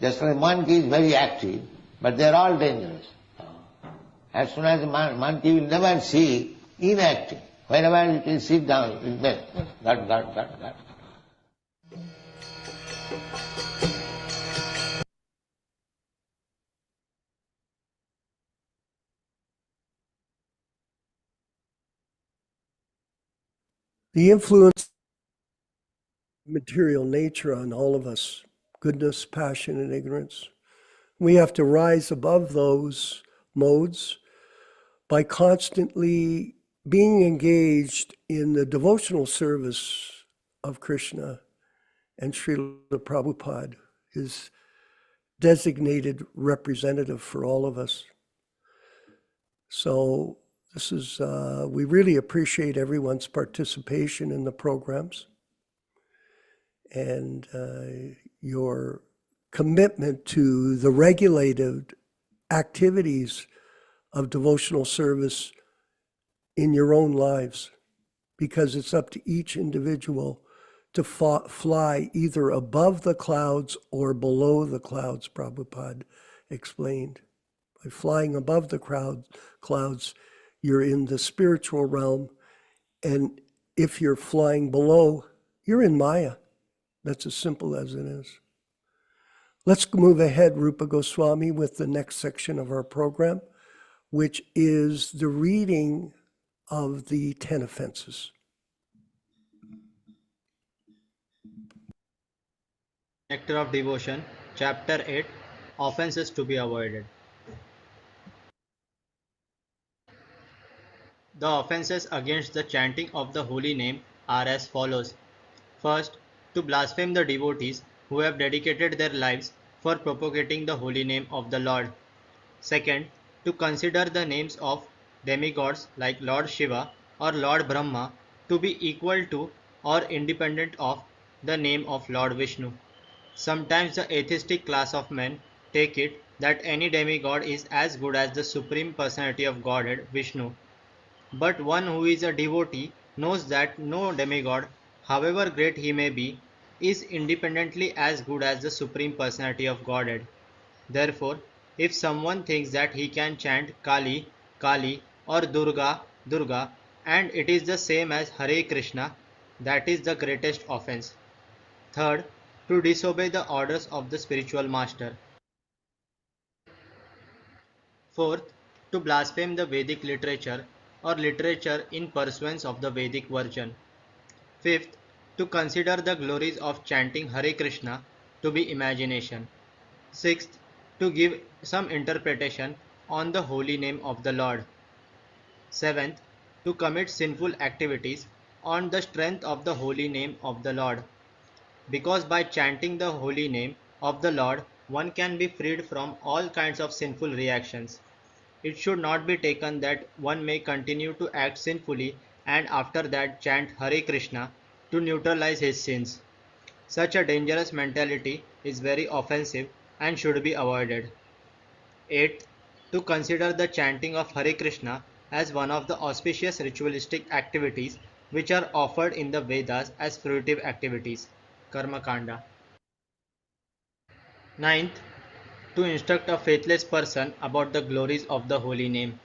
Just like monkey is very active, but they are all dangerous. As soon as the monkey will never see inactive. Wherever it will sit down, it will that. The influence of material nature on all of us, goodness, passion, and ignorance. We have to rise above those modes by constantly being engaged in the devotional service of Krishna and Srila Prabhupada, his designated representative for all of us. So this is, we really appreciate everyone's participation in the programs and your commitment to the regulated activities of devotional service in your own lives, because it's up to each individual to fly either above the clouds or below the clouds, Prabhupada explained. By flying above the clouds, you're in the spiritual realm, and if you're flying below, you're in Maya. That's as simple as it is. Let's move ahead, Rupa Goswami, with the next section of our program, which is the reading of the 10 offenses. Nectar of Devotion, Chapter 8, Offenses to be Avoided. The offenses against the chanting of the holy name are as follows. First, to blaspheme the devotees who have dedicated their lives for propagating the holy name of the Lord. Second, to consider the names of demigods like Lord Shiva or Lord Brahma to be equal to or independent of the name of Lord Vishnu. Sometimes the atheistic class of men take it that any demigod is as good as the Supreme Personality of Godhead, Vishnu. But one who is a devotee knows that no demigod, however great he may be, is independently as good as the Supreme Personality of Godhead. Therefore, if someone thinks that he can chant Kali, Kali or Durga, Durga, and it is the same as Hare Krishna, that is the greatest offense. Third, to disobey the orders of the spiritual master. Fourth, to blaspheme the Vedic literature or literature in pursuance of the Vedic version. Fifth, to consider the glories of chanting Hare Krishna to be imagination. Sixth, to give some interpretation on the holy name of the Lord. Seventh, to commit sinful activities on the strength of the holy name of the Lord. Because by chanting the holy name of the Lord, one can be freed from all kinds of sinful reactions. It should not be taken that one may continue to act sinfully and after that chant Hare Krishna to neutralize his sins. Such a dangerous mentality is very offensive and should be avoided. 8. To consider the chanting of Hare Krishna as one of the auspicious ritualistic activities which are offered in the Vedas as fruitive activities. Karma Kanda. 9th. To instruct a faithless person about the glories of the holy name.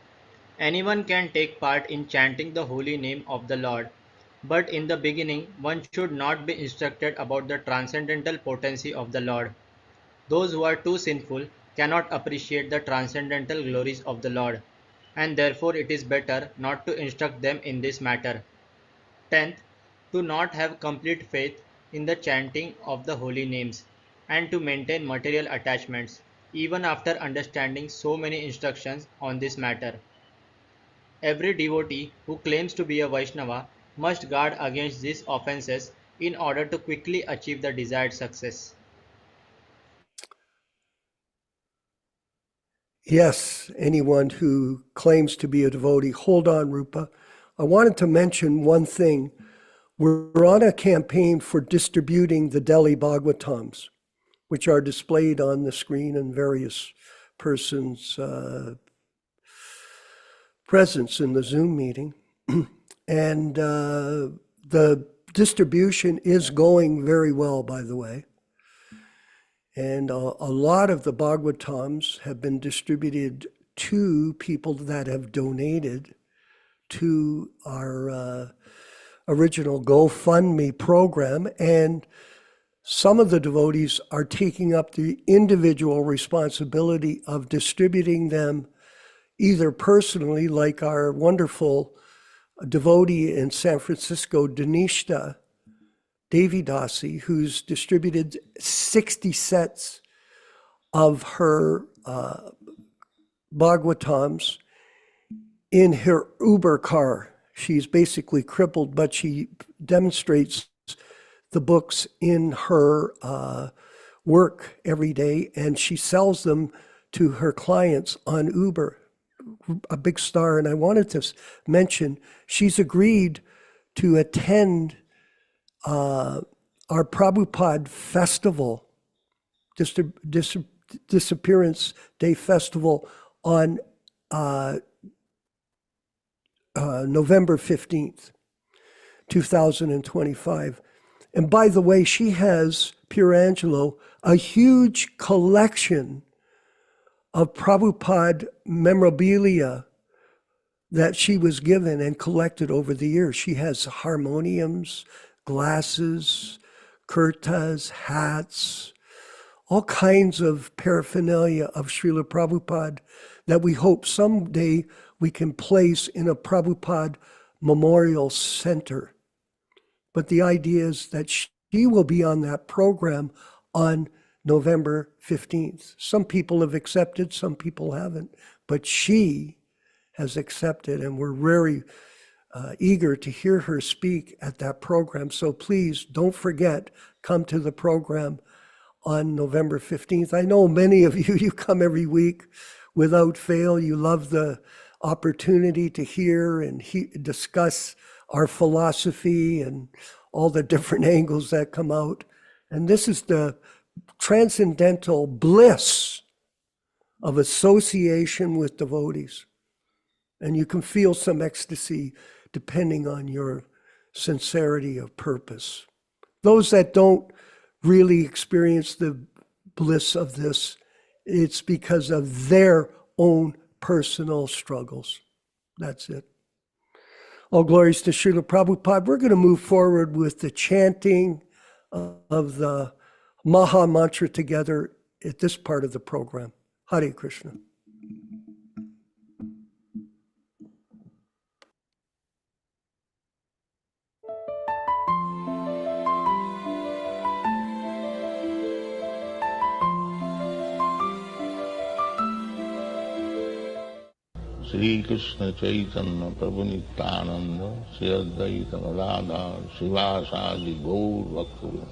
Anyone can take part in chanting the holy name of the Lord, but in the beginning one should not be instructed about the transcendental potency of the Lord. Those who are too sinful cannot appreciate the transcendental glories of the Lord. and therefore it is better not to instruct them in this matter. 10th, to not have complete faith in the chanting of the holy names, and to maintain material attachments, even after understanding so many instructions on this matter. Every devotee who claims to be a Vaishnava must guard against these offenses in order to quickly achieve the desired success. Yes, anyone who claims to be a devotee. Hold on, Rupa. I wanted to mention one thing. We're on a campaign for distributing the Delhi Bhagavatams, which are displayed on the screen in various persons' presence in the Zoom meeting. And the distribution is going very well, by the way. And a lot of the Bhagavatams have been distributed to people that have donated to our original GoFundMe program. And some of the devotees are taking up the individual responsibility of distributing them either personally, like our wonderful devotee in San Francisco, Danishta Devi Dasi, who's distributed 60 sets of her Bhagavatams in her Uber car. She's basically crippled, but she demonstrates the books in her work every day, and she sells them to her clients on Uber. A big star. And I wanted to mention, she's agreed to attend our Prabhupada Festival, Disappearance Day Festival on November 15th, 2025. And by the way, she has, Pure Angelo, a huge collection of Prabhupada memorabilia that she was given and collected over the years. She has harmoniums, glasses, kurtas, hats, all kinds of paraphernalia of Srila Prabhupada that we hope someday we can place in a Prabhupada Memorial Center. But the idea is that she will be on that program on November 15th. Some people have accepted, some people haven't, but she has accepted, and we're very eager to hear her speak at that program. So please don't forget, come to the program on November 15th. I know many of you come every week without fail. You love the opportunity to hear and discuss our philosophy and all the different angles that come out. And this is the transcendental bliss of association with devotees. And you can feel some ecstasy depending on your sincerity of purpose. Those that don't really experience the bliss of this, it's because of their own personal struggles. That's it. All glories to Srila Prabhupada. We're going to move forward with the chanting of the Maha Mantra together at this part of the program. Hare Krishna. Sri Krishna Chaitanya Prabhu Nityananda Sri Advaita Gadadhar Srivasadi Gaur Bhakta.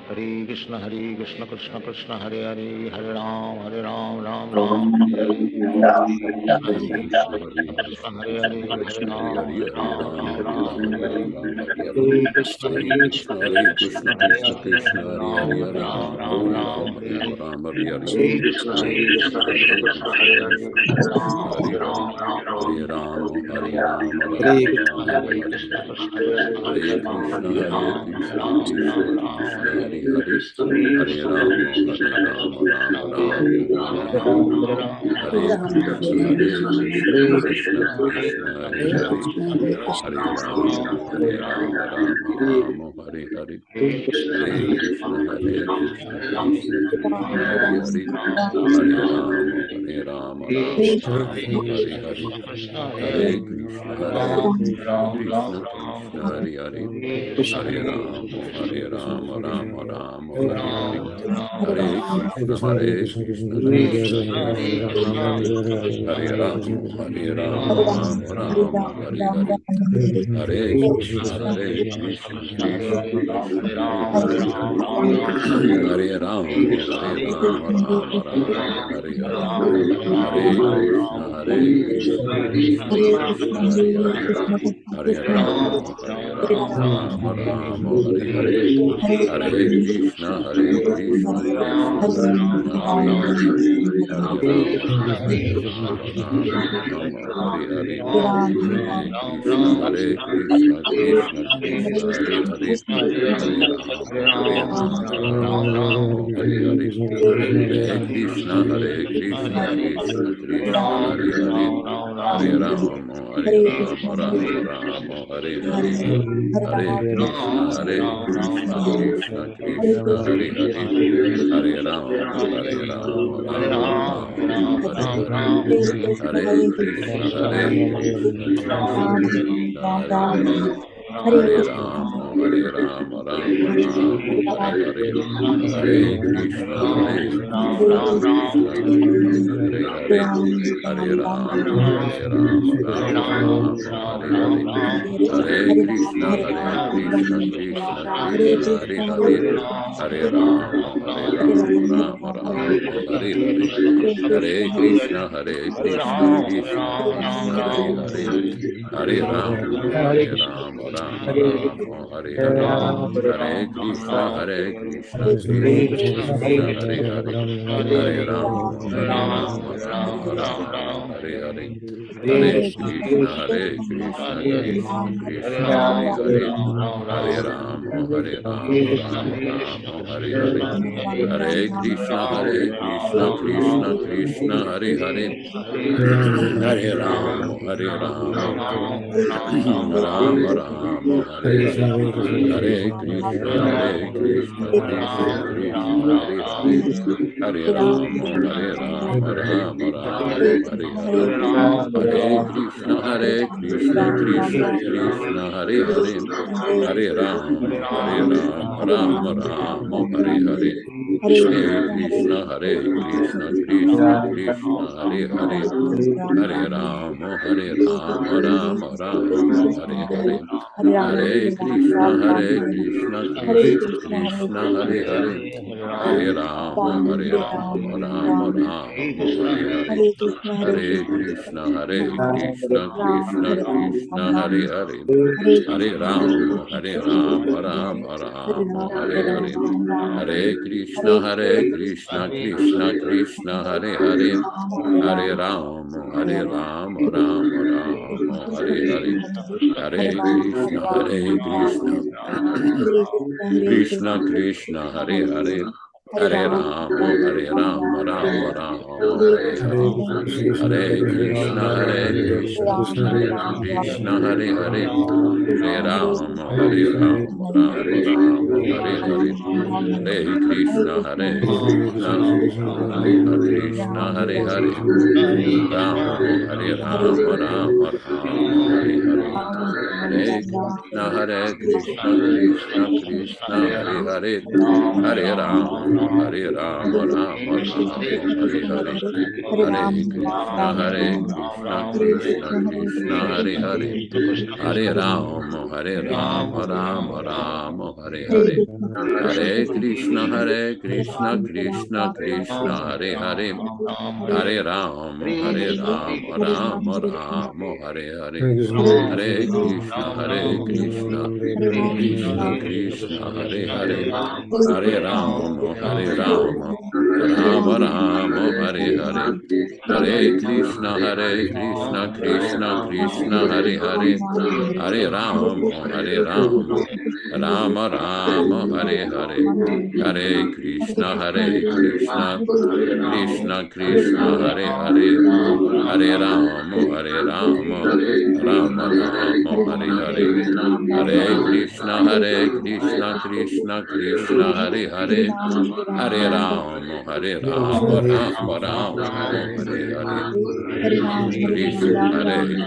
Hare Krishna Krishna Krishna Hare Hare Hare Ram Ram Ram Hare Hare. Hare Krishna Krishna Hare Hare Hare Ram Ram Hare Hare. Hare Krishna Krishna Krishna Hare Hare Hare Ram Ram Hare Hare. Hare Krishna Krishna Krishna Hare Hare Hare Ram Hare Ram, Hare Ram, Hare Krishna Krishna Hare Hare Hare Ram Ram Hare Hare. Hare Hare, Hare Rama, Hare Rama, Rama Rama, Hare Hare, Hare Krishna, Krishna Krishna, Hare Hare, Hare Rama, Hare Rama, Rama Rama, Hare Hare, Hare Krishna, Krishna Krishna, Hare Hare, Hare Rama, Hare Rama, Rama Rama, Hare Hare, Hare Krishna, Krishna Krishna, Hare Hare, Hare Rama, Hare Rama, Rama Rama, Hare Hare, Hare Krishna, Krishna Krishna, Hare Hare, Hare Rama, Hare Rama, Rama Rama, Hare Hare, Hare Krishna, Krishna Krishna, Hare Hare, Hare Rama, Hare Rama, Rama Rama, Hare Hare, Hare Krishna, Krishna Krishna, Hare Hare, Hare Rama, Hare Rama, Rama Rama, Hare Hare, Hare Krishna, Krishna Krishna, Hare Hare, Hare Rama, Hare Rama, Rama Rama, Hare Hare, Hare Krishna, Krishna Krishna, Hare Hare, Hare Rama, Hare Rama, Rama Rama, Hare Hare, Hare Krishna, Krishna Krishna, Hare Hare, Hare Rama, Rama Rama, Hare Hare, Hare Krishna, Krishna Krishna, Hare Hare, Hare Rama, Rama Rama, Hare Hare, Hare Krishna, Krishna, Hare Hare, Hare Rama, Rama Rama, Hare Hare, Hare Krishna, Krishna Krishna, Hare Hare, Hare Rama, Rama Rama, Hare Hare, Hare Krishna, Krishna Krishna, Hare Hare, Hare Rama, Rama Rama, Hare Hare, Hare Krishna, Krishna Krishna, Hare Hare, Hare Rama, Rama Rama, Hare Hare, Hare Krishna, Krishna Krishna, Hare Hare, Hare Rama, Rama Rama, Hare Hare, Hare Krishna, Krishna Krishna, Hare Hare, Hare Rama, Rama Hare Hare, Hare Krishna, Krishna Krishna, Hare Hare, Hare Rama, Rama Rama, Hare Hare, Hare Krishna, Krishna Krishna, Hare Hare, Hare Rama, Rama Rama, Hare Hare, Hare Krishna, Krishna Krishna, Hare Hare, Hare Rama, Rama Rama, Hare Hare, Hare Krishna, Krishna Krishna, Hare Hare, Hare Rama, Rama Rama, Hare Hare, Hare Krishna, Krishna Hare Hare, Hare Rama, Rama Rama, Hare Hare, Hare Krishna, Krishna Krishna, Hare Hare, Hare Rama, Rama Rama, Hare Hare, Hare Krishna, Krishna Krishna, Hare Hare, Hare Rama, Rama Rama, Hare Hare, Hare Krishna, Krishna Krishna, Hare Hare, Hare Rama, Rama Rama, Hare Hare, Hare Krishna, Krishna Hare Hare, Hare Rama, Rama Rama, Hare Hare, Hare Krishna, Krishna Hare Hare, Rama, Rama Rama, Hare Hare, Hare Krishna, Krishna Krishna, Hare Hare, Hare Rama, Rama Rama, Hare Hare, Hare Krishna, Krishna Hare Hare, Hare Rama, Rama Rama, Hare Hare, Hare Krishna, Krishna Krishna, Hare Hare, Hare Rama, Rama Rama, Hare Hare, Hare Krishna, Krishna Krishna, Hare Hare, Hare Rama, Rama Rama, Hare Hare, Hare Krishna, Krishna Krishna, Hare Hare, Hare Rama, Rama, Hare Rama, Rama Rama, Hare Hare, Hare Krishna, Krishna Krishna, Hare Hare, Hare Rama, Rama Rama, Hare Hare, Hare Krishna, Krishna Krishna, Hare Hare, Hare Rama, Rama Rama, Hare Hare,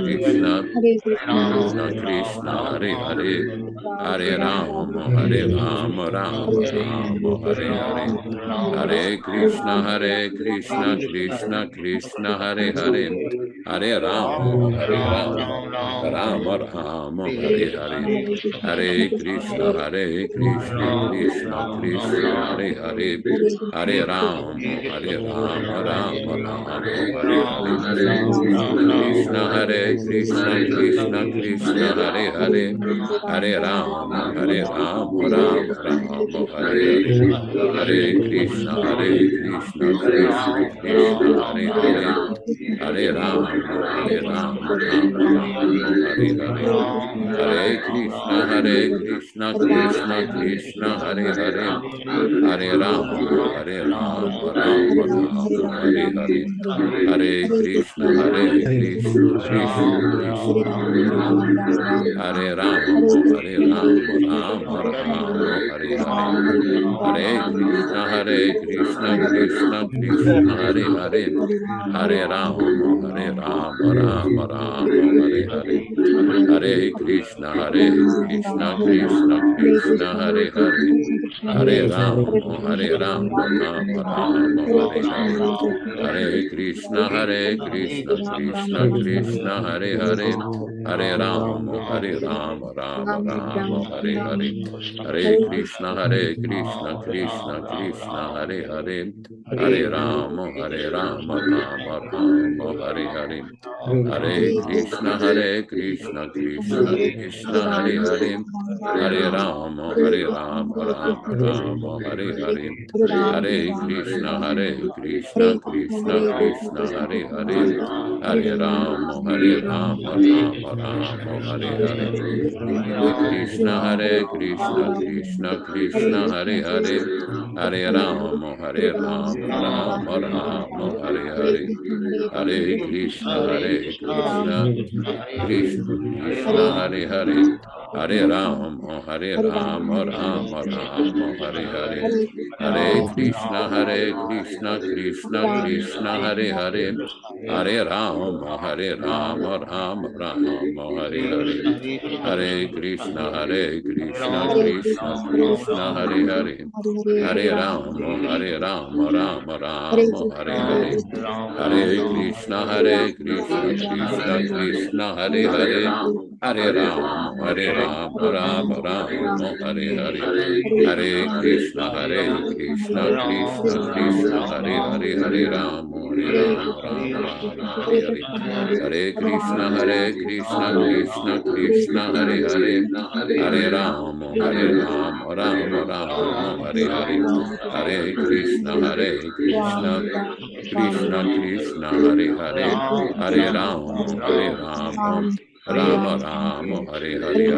Krishna, Krishna Krishna, Hare Hare, Hare Rama, Rama Rama, Hare Hare, Hare Krishna, Krishna Krishna, Hare Hare, Hare Rama, Rama Rama, Hare Hare, Hare Krishna, Krishna Krishna, Hare Hare, Hare Rama, Rama Rama, Hare Hare, Krishna, Krishna Krishna, Hare Hare, Hare Rama, Rama Rama, Hare Hare, Hare Krishna, Krishna Krishna, Hare Hare, Hare Rama, Rama Rama, Hare Hare, Hare Krishna, Krishna Krishna, Hare Hare, Hare Rama, Rama Rama, Hare Hare, Hare Krishna, Krishna Krishna, Hare Hare, Hare Rama, Rama Rama, Hare Hare, Hare Krishna, Krishna Krishna, Hare Hare, Hare Rama, Rama Rama, Hare Hare, Hare Krishna, Krishna Krishna, Hare Hare, Hare Rama, Rama Rama, Hare Hare, Hare Krishna, Krishna Krishna, Hare Hare, Hare Rama, Rama Rama, Hare Hare, Hare Krishna, Krishna Krishna, Hare Hare, Hare Rama, Rama Rama, Hare Hare, Hare Krishna, Krishna Krishna, Hare Hare, Hare Rama, Rama Rama, Hare Hare, Hare Krishna, Krishna Krishna, Hare Hare, Hare Rama, Rama Rama, Hare Hare, Hare Krishna, Krishna Krishna, Hare Hare, Hare Rama, Rama Rama, Hare Hare, Hare Krishna, Krishna Krishna, Hare Hare, Hare Rama, Rama Rama, Hare Hare, Hare Krishna, Krishna Krishna, Hare Hare, Hare Rama, Rama Rama, Hare Hare, Hare Krishna, Krishna Krishna, Hare Hare, Hare Rama, Rama Rama, Hare Hare, Hare Krishna, Krishna Krishna, Hare Hare, Hare Rama, Rama Rama, Hare Hare, Hare Krishna, Krishna Krishna, Hare Hare, Hare Rama, Rama Rama, Hare Hare, Hare Krishna, Krishna Krishna, Hare Hare, Hare Rama, Rama Rama, Hare Hare, Hare Krishna, Krishna Krishna, Hare Hare, Hare Rama, Rama Rama, Hare Hare,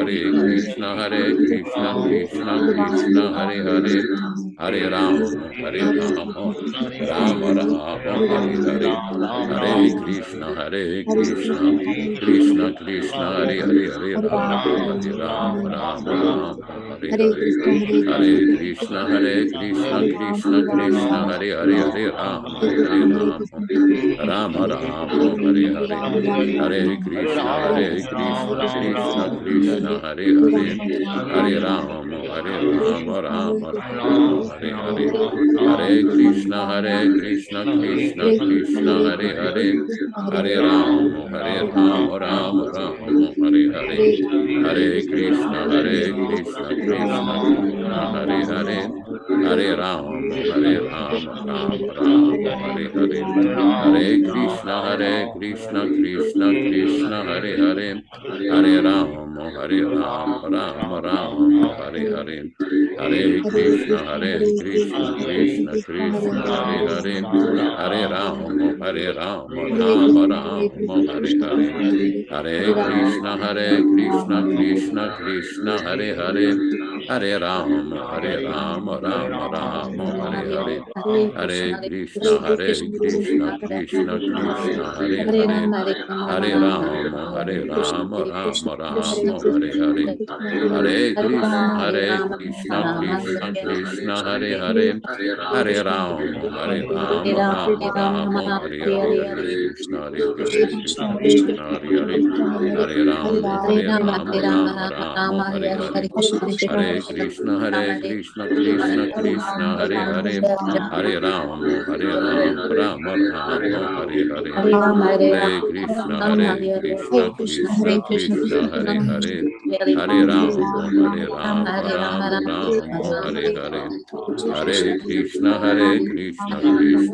Hare Krishna, Krishna Krishna, Hare Hare, Hare Rama, Rama Rama, Hare Hare, Hare Krishna, Krishna Krishna, Hare Hare, Hare Rama, Rama Rama, Hare Hare, Hare Krishna, Krishna Krishna, Hare Hare, Hare Rama, Rama Rama, Hare Hare, Hare Krishna, Krishna Krishna, Hare Hare, Hare Rama, Rama Rama, Hare Hare, Hare Krishna, Krishna Krishna, Hare Hare, Hare Rama, Rama Rama, Hare Hare, Hare Krishna, Krishna Krishna, Hare Hare, Hare Rama, Rama Rama, Hare Hare, Hare Krishna, Krishna Krishna, Hare Hare, Hare Rama, Rama Rama, Hare Hare, Hare Krishna, Krishna Krishna, Hare Hare, Hare Rama, Rama Rama, Hare Hare. Hare Krishna, Krishna Krishna, Hare Hare, Hare Rama, Rama Rama, Hare Hare. Hare Krishna, Krishna Krishna, Hare Hare, Hare Rama, Rama Rama, Hare Hare. Hare Krishna, Krishna Krishna, Hare Hare, Hare Rama, Rama Rama, Hare Hare, Hare Krishna, Krishna Krishna, Hare Hare, Hare Rama, Rama Rama, Hare Hare. Hare Krishna, Krishna Krishna, Hare Hare, Hare Rama, Rama Rama, Hare Hare. Hare Krishna, Krishna Krishna, Hare Hare, Hare Rama, Rama, Hare Hare. Hare Krishna, Krishna Krishna, Hare Hare, Hare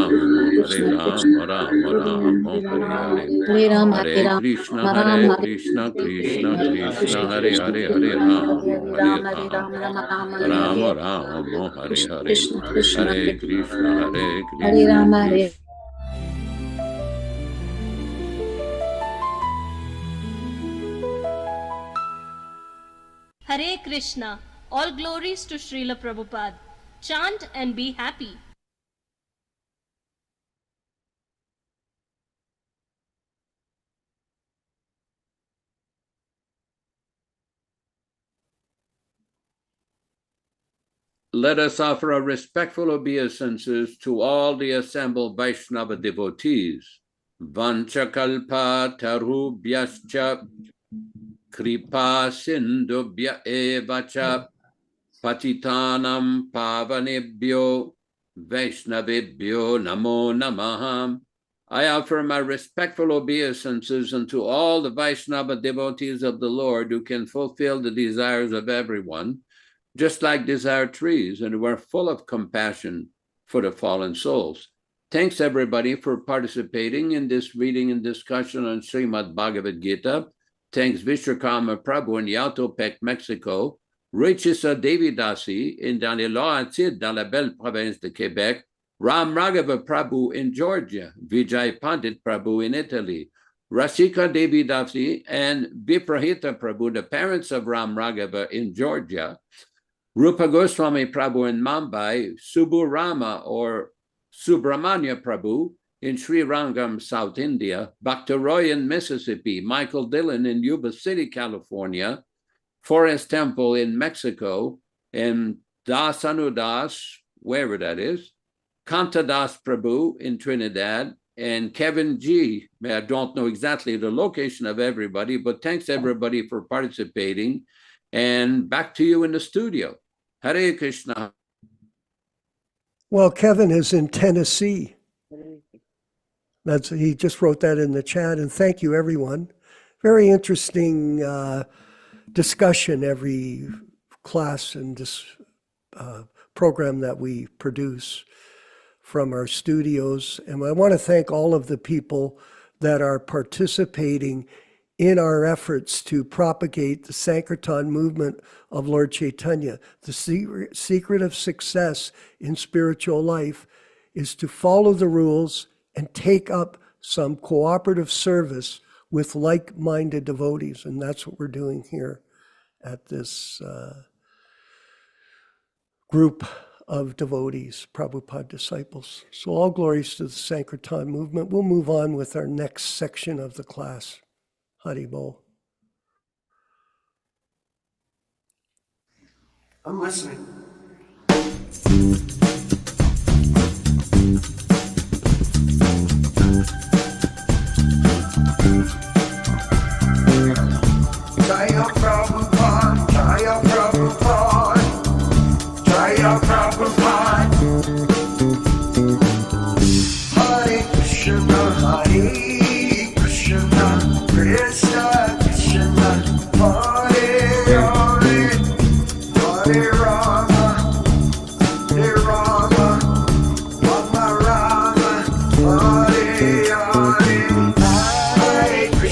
Rama, Rama Rama, Hare Hare. Hare Krishna, Krishna Krishna, Hare Hare, Hare Rama, Rama Rama, Hare Hare. Hare Krishna, Krishna. Hare Krishna. All glories to Srila Prabhupada. Chant and be happy. Let us offer our respectful obeisances to all the assembled Vaishnava devotees. Vanchakalpa tarubhyascha kripa sindubhya evacha patitanam pavanebhyo Vaishnavebhyo namo namaha. I offer my respectful obeisances unto all the Vaishnava devotees of the Lord who can fulfill the desires of everyone, just like desire trees, and who are full of compassion for the fallen souls. Thanks everybody for participating in this reading and discussion on Srimad Bhagavad Gita. Thanks Vishwakarma Prabhu in Yautepec, Mexico, Richisa Devidasi dans les Laurentides, dans la belle province de Québec, Ram Raghava Prabhu in Georgia, Vijay Pandit Prabhu in Italy, Rasika Devidasi and Viprahita Prabhu, the parents of Ram Raghava in Georgia, Rupa Goswami Prabhu in Mumbai, Subbu Rama or Subramanya Prabhu in Sri Rangam, South India, Bhakta Roy in Mississippi, Michael Dillon in Yuba City, California, Forest Temple in Mexico, and Das Anudas, wherever that is, Kantadas Prabhu in Trinidad, and Kevin G. I don't know exactly the location of everybody, but thanks everybody for participating. And back to you in the studio. Hare Krishna. Well, Kevin is in Tennessee. He just wrote that in the chat, and thank you, everyone. Very interesting discussion every class and this program that we produce from our studios. And I want to thank all of the people that are participating in our efforts to propagate the Sankirtan movement of Lord Chaitanya. The secret of success in spiritual life is to follow the rules and take up some cooperative service with like-minded devotees. And that's what we're doing here at this group of devotees, Prabhupada disciples. So all glories to the Sankirtan movement. We'll move on with our next section of the class. Haribol. I'm listening. Jaya Prabhupada, Jaya Prabhupada, Jaya Prabhupada. Hare Krishna, Hare Krishna, Krishna Krishna, Hare Hare, Hare Rama, Hare Rama, Rama Rama, Hare Hare, Hare Krishna.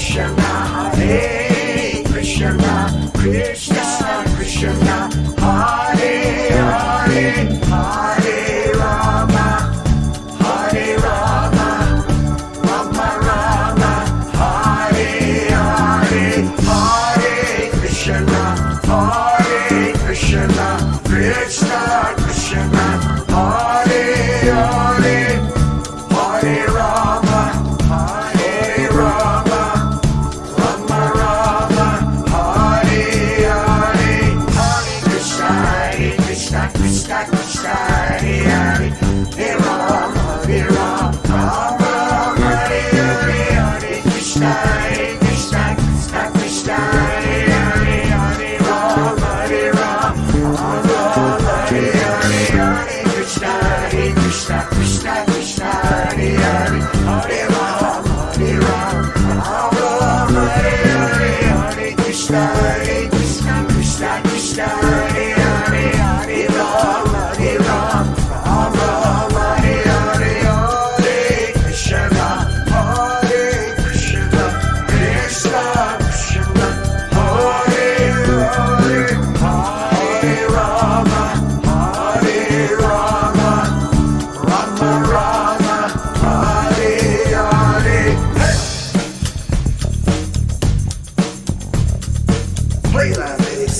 Play that bass,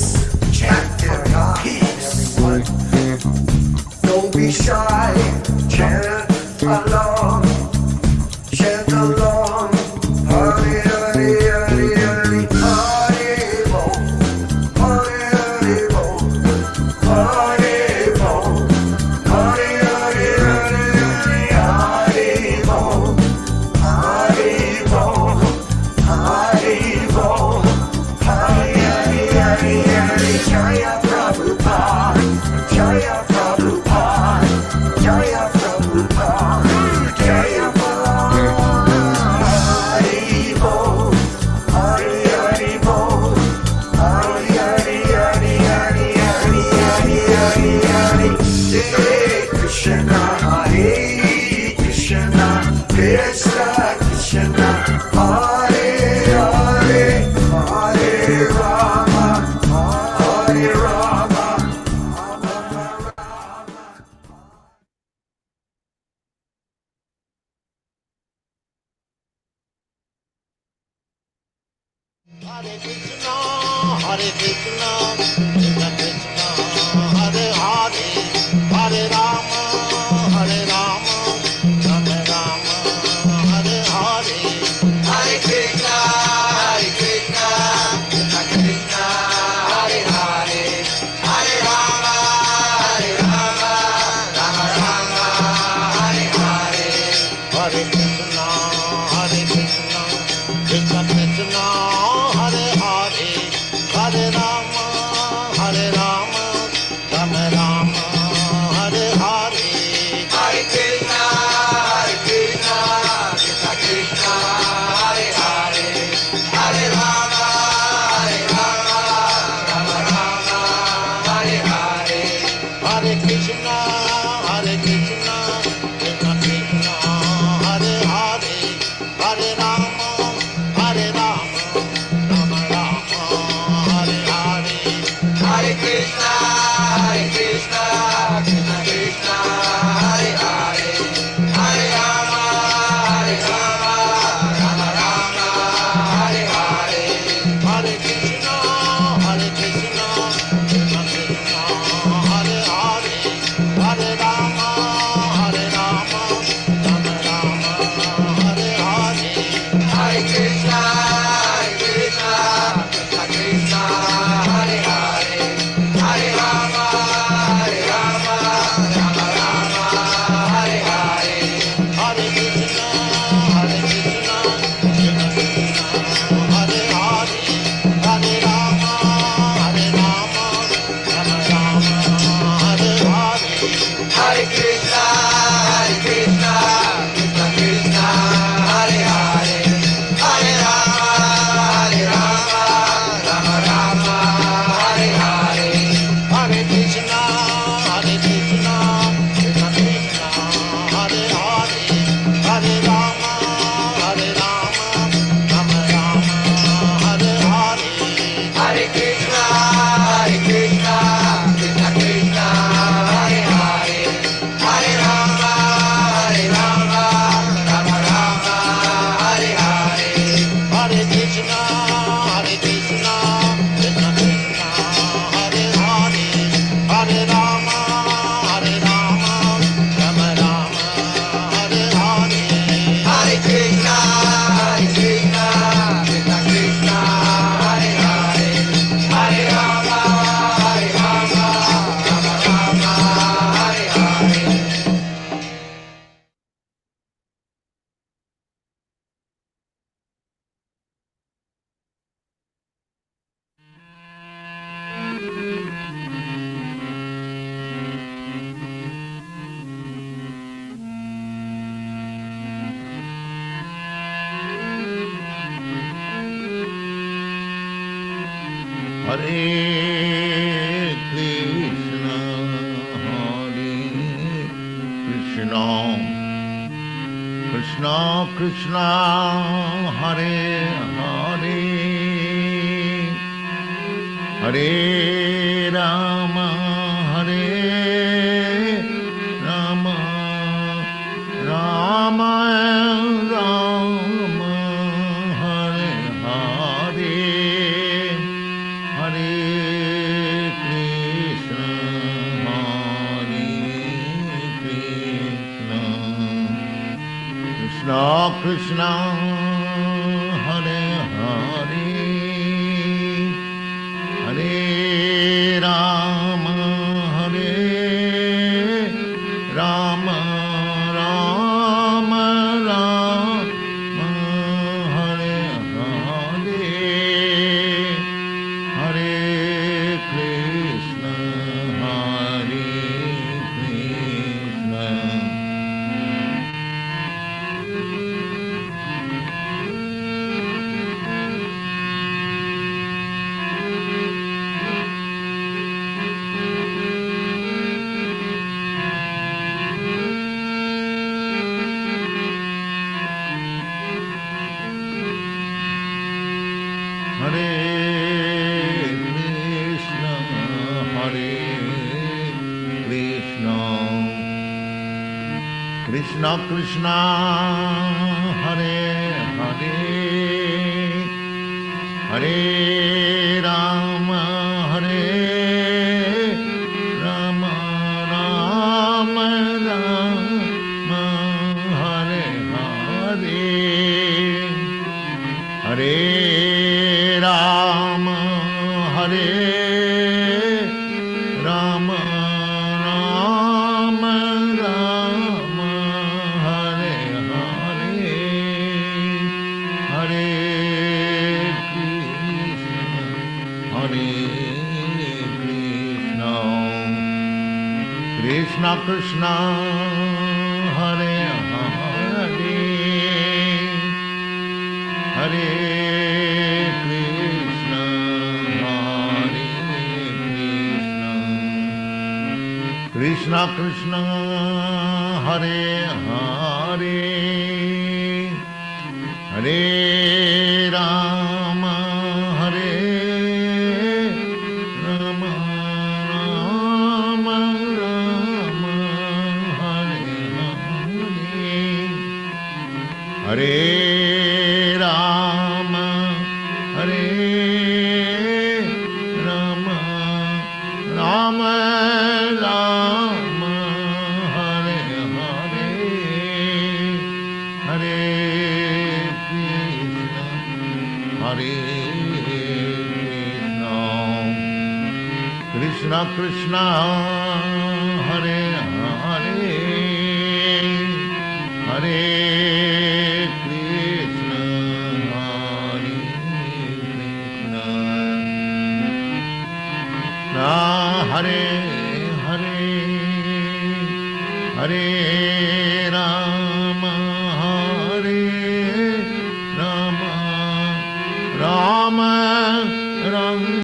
chant for peace, everyone. Don't be shy, chant along, chant along. Hare Hare Hare Hare Hare Bo, Hare Hare Bo, Hare Bo, Hare Hare Hare Hare Bo, Hare Bo, Hare Bo, Hare Hare Hare Jaya Prabhupada, Jaya Prabhupada, Jaya Prabhupada, Jaya Prabhupada. Hare Krishna, Hare Krishna, Krishna Krishna, Hare Hare, Hare Rama, Hare Rama, Rama Rama. Hare Krishna, Hare Krishna, Krishna Krishna, Hare Hare, Hare Rama, Hare Rama, Rama Rama, Hare Hare. Hare Krishna, Hare Krishna, Krishna Krishna, Hare Hare, Hare Rama, Hare Rama, Rama Rama, Hare Hare. Hare Krishna, Hare Krishna, Krishna Krishna, Hare Hare, Hare Rama, Hare Rama, Rama Rama, Hare Hare. Hare Krishna, Hare Krishna, Krishna Krishna, Hare Hare, Hare Rama, Hare Rama, Rama Rama, Hare Hare. Hare Krishna, Hare Krishna, Krishna Krishna, Hare Hare, Hare Rama, Hare Rama, Rama Rama, Hare Hare. Hare Krishna, Hare Krishna, Krishna Krishna, Hare Hare, Hare Rama, Hare Rama, Rama Rama, Hare Hare. Hare Krishna, Hare Krishna, Krishna Krishna, Hare Hare, Hare Rama, Hare Rama, Rama Rama, Hare Hare. Hare Krishna, Hare Krishna, Krishna Krishna, Hare Hare, Hare Rama, Hare Rama, Rama Rama, Hare Hare. Hare Krishna, Hare Krishna, Krishna Krishna, Hare Hare, Hare Rama, Hare Rama, Rama Rama, Hare Hare. Hare Krishna, Hare Krishna, Krishna Krishna, Hare Hare, Hare Rama, Hare Rama, Rama Rama, Hare Hare. Hare Krishna, Hare Krishna, Krishna Krishna, Hare Hare, Hare Rama, Hare Rama, Rama Rama, Hare Hare. Hare Krishna, Hare Krishna, Krishna Krishna, Hare Hare, Hare Rama, Hare Rama, Rama Rama, Hare Hare. Hare Krishna, Hare Krishna, Krishna Krishna, Hare Hare, Hare Rama, Hare Rama, Rama Rama, Hare Hare. Hare Krishna, Hare Krishna, Krishna Krishna, Hare Hare, Hare Rama, Hare Rama, Rama Rama, Hare Hare. Hare Krishna, Hare Krishna, Krishna Krishna, Hare Hare, Hare Rama, Hare Rama, Rama Rama, Hare Hare, Hare Krishna, Hare Hare, Hare Rama, Hare Rama, Rama Rama, Hare Hare, Hare Krishna, Hare Krishna. Hare Krishna, Hare Krishna, Krishna Krishna, Hare Hare, Hare Rama, Hare Rama, Rama Rama, Hare Hare, Hare Rama, Hare Rama, Rama Rama, Hare Hare, Hare Krishna, Hare Krishna, Krishna Krishna, Hare Hare, Hare Krishna, Hare Krishna, Krishna Krishna, Hare Hare, Hare Rama, Hare Rama, Rama Rama, Hare Hare, Hare Rama, Hare Rama, Rama Rama, Hare Hare, Hare Krishna, Hare Krishna, Krishna Krishna, Hare Hare, Hare Krishna, Hare Krishna, Hare Hare, Hare